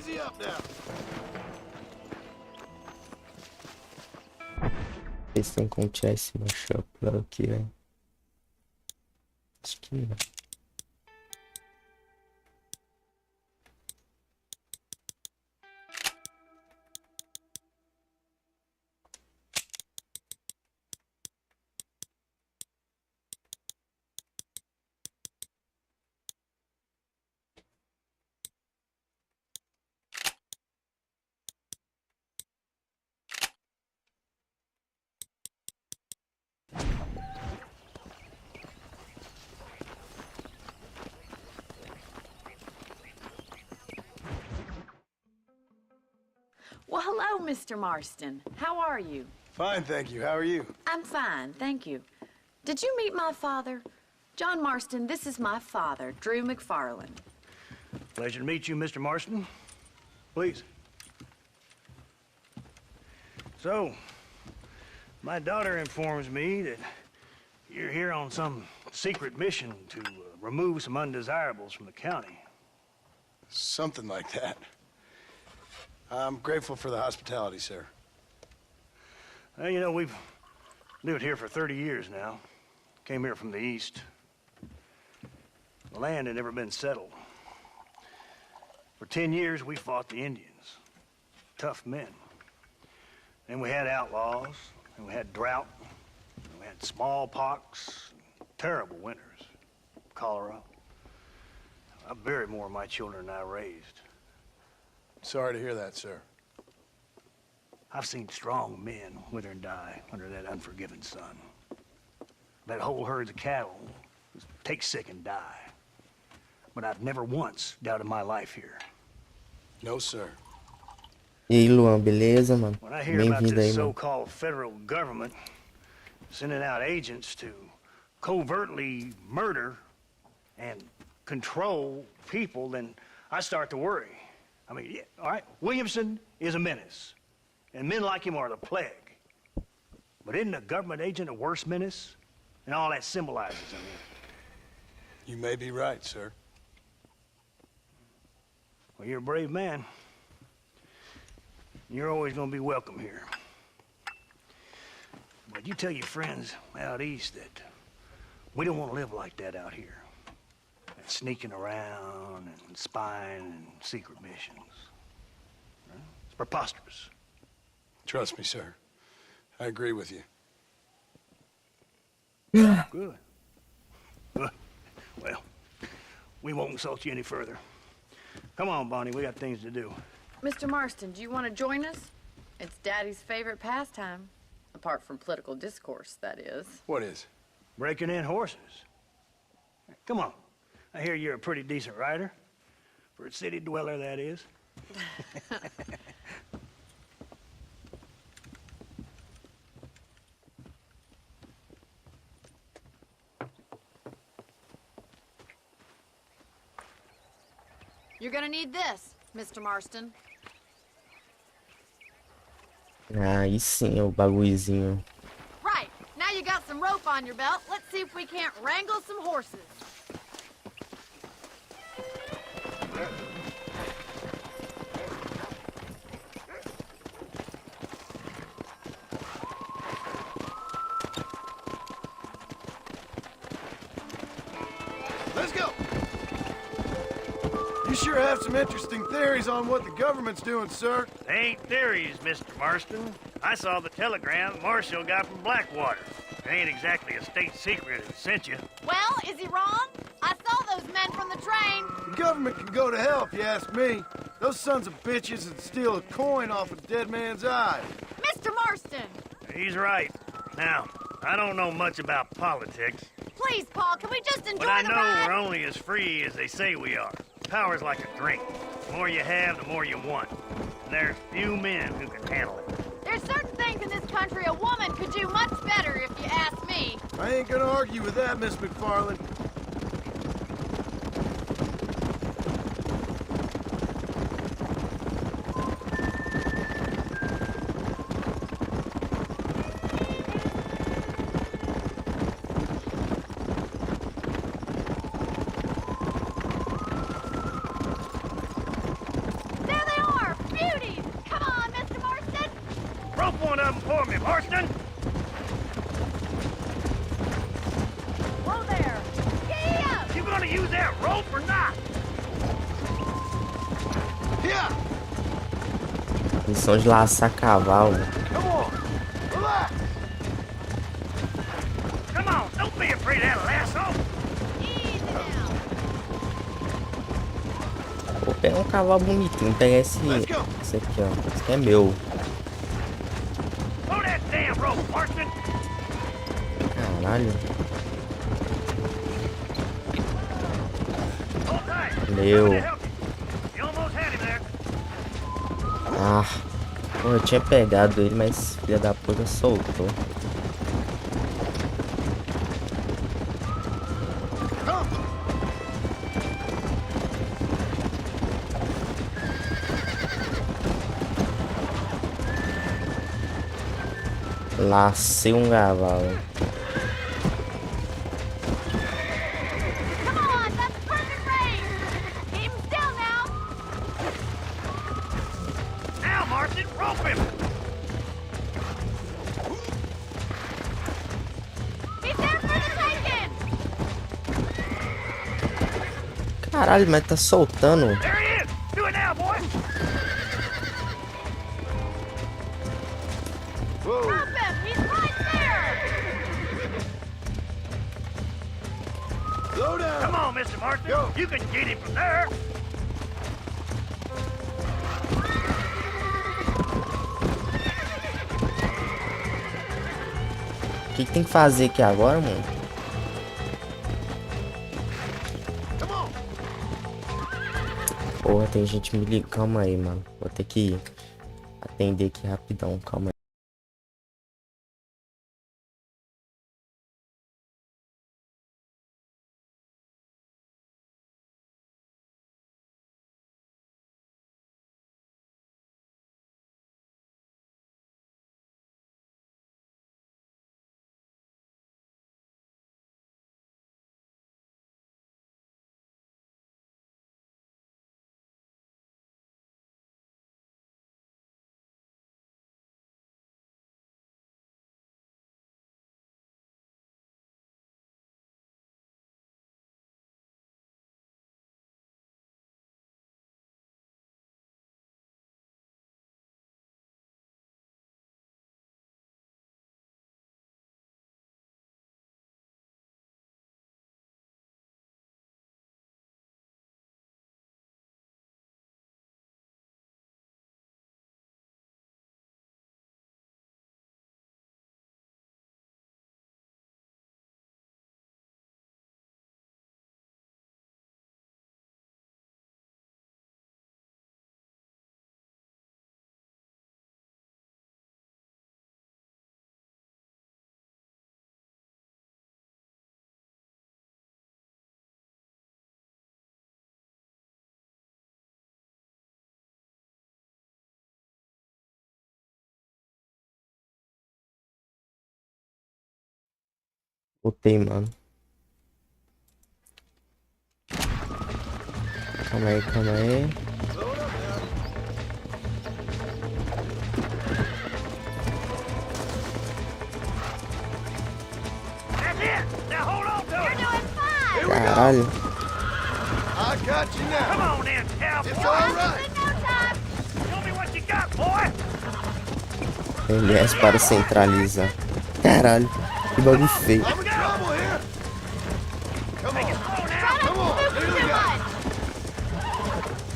Easy up now. Ver se tem como tirar esse mashup aqui, velho. Acho que não. Well, hello, Mr. Marston. How are you? Fine, thank you. How are you? I'm fine, thank you. Did you meet my father? John Marston, this is my father, Drew McFarland. Pleasure to meet you, Mr. Marston. Please. So, my daughter informs me that you're here on some secret mission to remove some undesirables from the county. Something like that. I'm grateful for the hospitality, sir. Well, you know, we've lived here for 30 years now. Came here from the east. The land had never been settled. For 10 years, we fought the Indians. Tough men. Then we had outlaws, and we had drought, and we had smallpox, terrible winters, cholera. I buried more of my children than I raised. Sorry to hear that, sir. I've seen strong men wither and die under that unforgiving sun. That whole herds of cattle just take sick and die. But I've never once doubted my life here. No, sir. E aí, Luan, beleza, mano? When I hear about Bem-vindo aí, this mano. so-called federal government sending out agents to covertly murder and control people, then I start to worry. I mean, yeah, all right, Williamson is a menace, and men like him are the plague. But isn't a government agent a worse menace? And all that symbolizes, I mean. You may be right, sir. Well, you're a brave man. You're always gonna be welcome here. But you tell your friends out east that we don't want to live like that out here. That sneaking around and spying and secret missions. Right? It's preposterous. Trust me, sir. I agree with you. Good. Good. Well, we won't insult you any further. Come on, Bonnie, we got things to do. Mr. Marston, do you want to join us? It's Daddy's favorite pastime. Apart from political discourse, that is. What is? Breaking in horses. Come on. I hear you're a pretty decent rider. For a city dweller, that is. You're gonna need this, Mr. Marston. Aí sim, o bagulhozinho. Right. Now you got some rope on your belt. Let's see if we can't wrangle some horses. Let's go! You sure have some interesting theories on what the government's doing, sir. They ain't theories, Mr. Marston. I saw the telegram Marshall got from Blackwater. It ain't exactly a state secret that sent you. Well, is he wrong? I saw those men from the train. The government can go to hell if you ask me. Those sons of bitches would steal a coin off a dead man's eye. Mr. Marston! He's right. Now, I don't know much about politics, Please, Paul, can we just enjoy but I the know ride? we're only as free as they say we are. Power's like a drink. The more you have, the more you want. And there's few men who can handle it. There's certain things in this country a woman could do much better, if you ask me. I ain't gonna argue with that, Miss McFarland. There they one of them for me, Marston. Whoa there! Yeah! You gonna use that rope or not? Yeah. Missão de laçar cavalo. Come on. Relax. Come on, don't be afraid of that lasso. Easy now! Vou pegar um cavalo bonitinho. Vou pegar esse aqui, ó. Esse aqui é meu. Pull that damn rope, Marston. Caralho. Hold tight. Meu. You almost had him there. Ah. Pô, eu tinha pegado ele, mas filha da puta soltou. Lacei um cavalo. Come on, that's perfect range! Keep him still now! Now, Marston, rope him. He's there for the taking! Caralho, mas tá soltando. There he is. Do it now, boy. Drop him! He's right there! Slow down. Come on, Mr. Marston. Go. You can get him from there. O que tem que fazer aqui agora, mano? Come on. Porra, tem gente me ligando. Calma aí, mano. Vou ter que atender aqui rapidão. Calma aí. Voltei, mano. Calma aí, calma aí. That's it. Now hold on to You're it. doing fine! Caralho. I got you now. Come on then, cowboy. It's all right. In no time! Show me what you got, boy. LS para centralizar. Caralho. Que bagulho feio. I'm in trouble here. Come on. Try not Come to on. move Here we too go. much!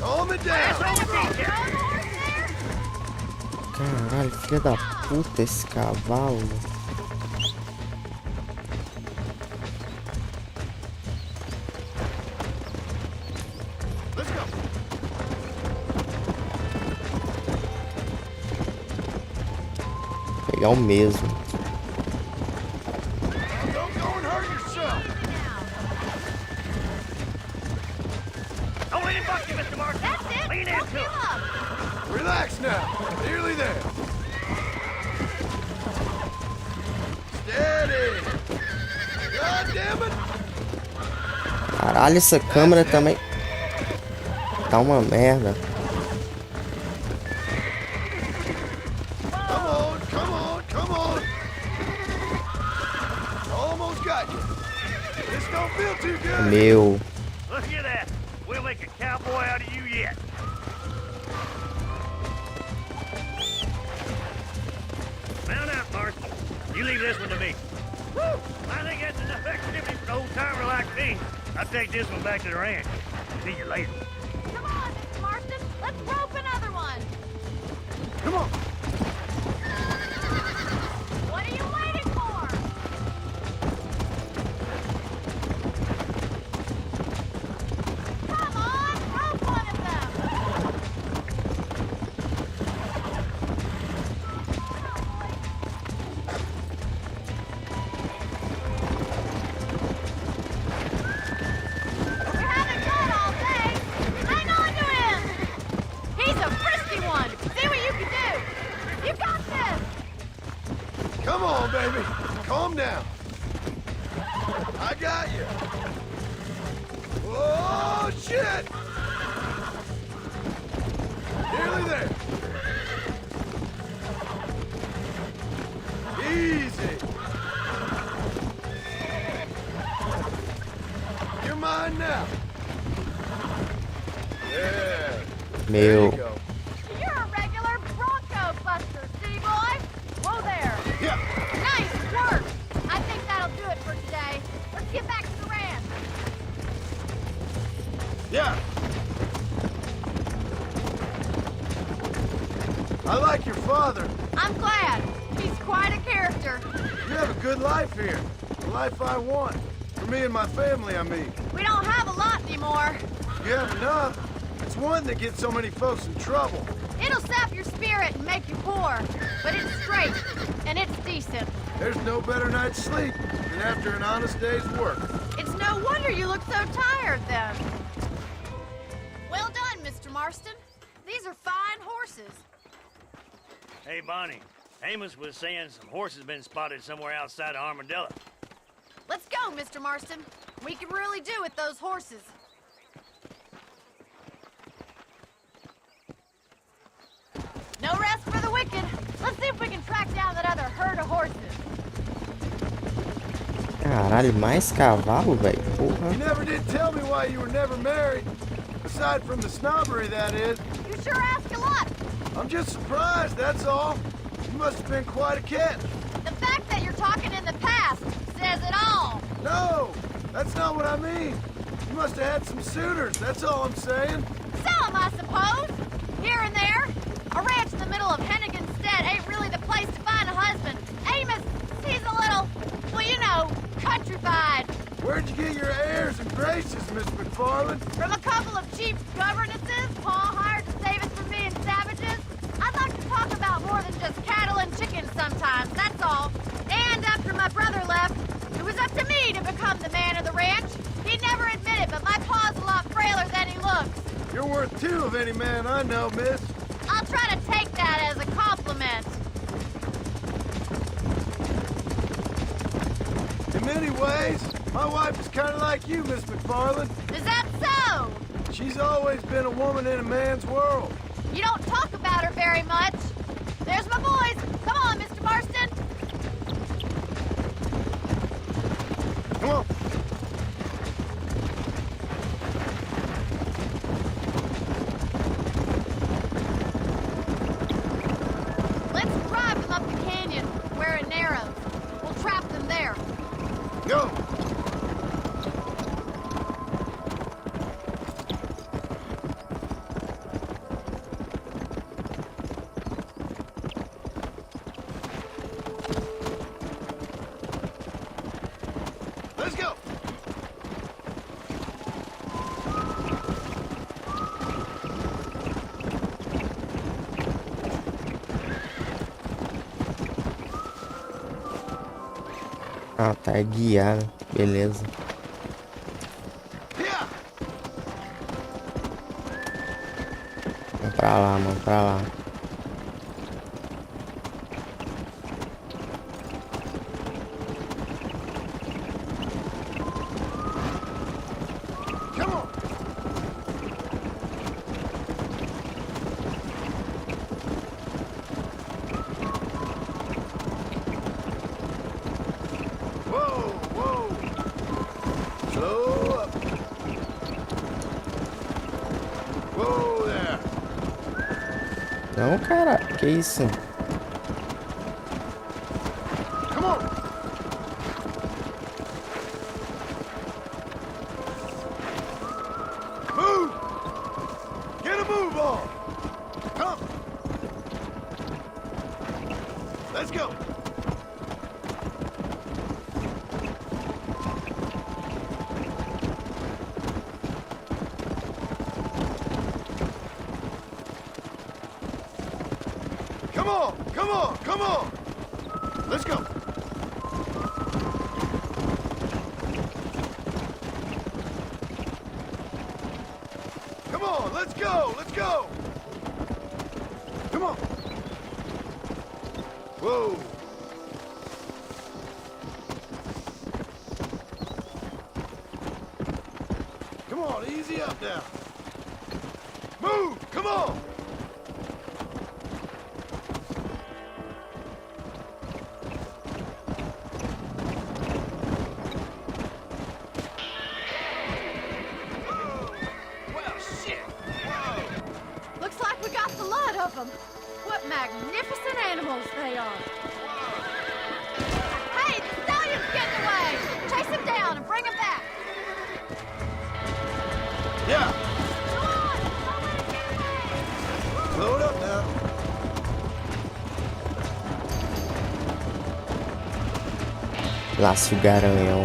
Calm it down. Caralho, filha da puta esse cavalo. Let's go. Pegar o mesmo. Don't go and hurt yourself. Don't let him buck you, Mr. Marston. That's it! Lean Help into you it. up! Relax now. Nearly there. Steady. God damn it. Caralho, essa câmera também tá uma merda. Come on. Come on. too good. Meu. Look at that. We'll make a cowboy out of you yet. Mount out, Marston. You leave this one to me. Woo! I think that's enough activity for an old-timer like me. I'll take this one back to the ranch. See you later. Come on, Mr. Marston. Let's rope another one. Come on. What are you waiting for? Come on, rope one of them. You're having fun all day. Hang on to him. He's a frisky one. See what you can do. You got this. Come on, baby. Calm down. I got you. Oh, shit! Nearly there. Easy. You're mine now. Yeah. There you Meu. go. You're a regular Bronco buster, C-boy. Whoa there. Yeah. Nice work. I think that'll do it for today. Let's get back to the ranch. Yeah. I like your father. I'm glad. He's quite a character. You have a good life here. The life I want. For me and my family, I mean. We don't have a lot anymore. You have enough. It's one that gets so many folks in trouble. It'll sap your spirit and make you poor. But it's straight, and it's decent. There's no better night's sleep than after an honest day's work. It's no wonder you look so tired, then. Well done, Mr. Marston. These are fine horses. Hey, Bonnie. Amos was saying some horses have been spotted somewhere outside of Armadillo. Let's go, Mr. Marston. We can really do with those horses. No rest for the wicked. Let's see if we can track down that other herd of horses. Caralho, mais cavalo, velho. Porra. You never did tell me why you were never married. Aside from the snobbery, that is. You sure ask a lot. I'm just surprised, that's all. You must have been quite a catch. The fact that you're talking in the past says it all. No, that's not what I mean. You must have had some suitors, that's all I'm saying. Some, I suppose. Here and there. A ranch in the middle of Hennigan's Stead ain't really the place to find a husband. Amos, he's a little, well, you know, countrified. Where'd you get your airs and graces, Miss McFarland? From a couple of cheap governesses Pa hired to save us from being savages. I'd like to talk about more than just cattle and chickens sometimes, that's all. And after my brother left, it was up to me to become the man of the ranch. He'd never admit it, but my pa's a lot frailer than he looks. You're worth two of any man I know, miss. I'll try to take that as a compliment. In many ways, my wife is kind of like you, Miss McFarland. Is that so? She's always been a woman in a man's world. You don't talk about her very much. There's my boys. Come on, Mr. Marston. Come on. Let's drive them up the canyon, where it narrows. We'll trap them there. Go. Let's go. Ah, tá guiado. Beleza. Yeah. Vamos pra lá, mano. Pra lá. Come on. Whoa, whoa. Slow Whoa there. Não, cara, que isso? Come on. Move. Get a move on. Come. Let's go. Come on, come on, come on. Let's go. Come on, let's go, let's go. Come on. Whoa. Come on, easy up now. Move, come on. Looks like we got the lot of them. What magnificent animals they are. Hey, the stallion's getting away. Chase him down and bring him back. Yeah. Come on, don't let him get away. Slow it up now. Laço garanhão.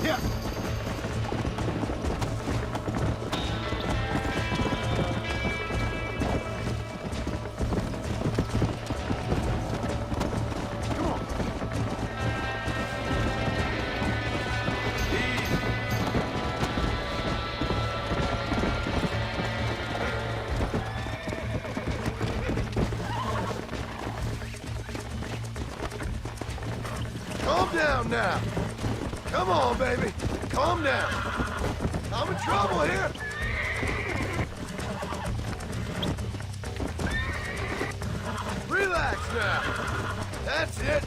Yeah. Come on. Calm down now. Come on, baby. Calm down. I'm in trouble here. Relax now. That's it.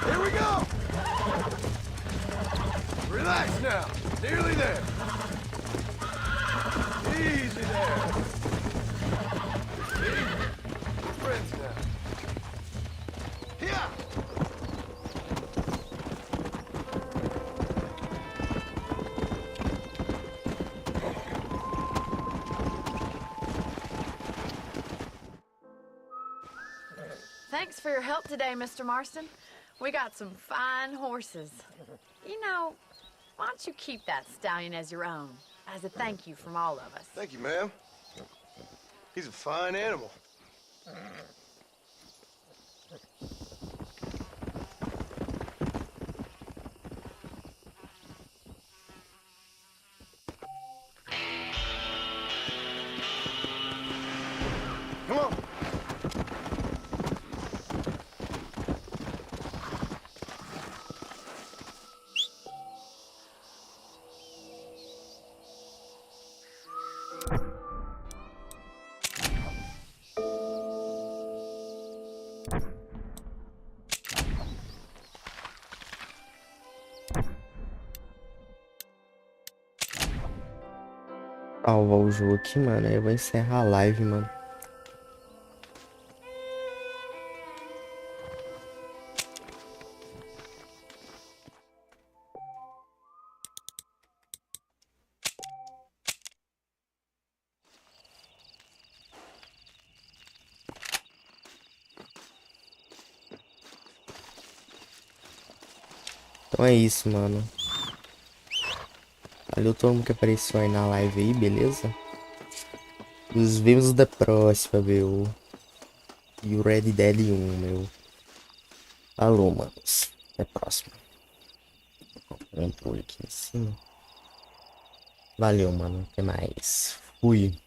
Here we go. Relax now. Nearly there. Easy there. Easy. Friends now. Here. Thanks for your help today, Mr. Marston. We got some fine horses. You know, why don't you keep that stallion as your own, as a thank you from all of us? Thank you, ma'am. He's a fine animal. Come on. Salvar o jogo aqui, mano. Aí eu vou encerrar a live, mano. Então é isso, mano. Valeu todo mundo que apareceu aí na live aí, beleza? Nos vemos da próxima, meu. E o Red Dead 1, meu. Falou, manos. Até a próxima. Controle aqui em cima. Valeu, mano. Até mais. Fui.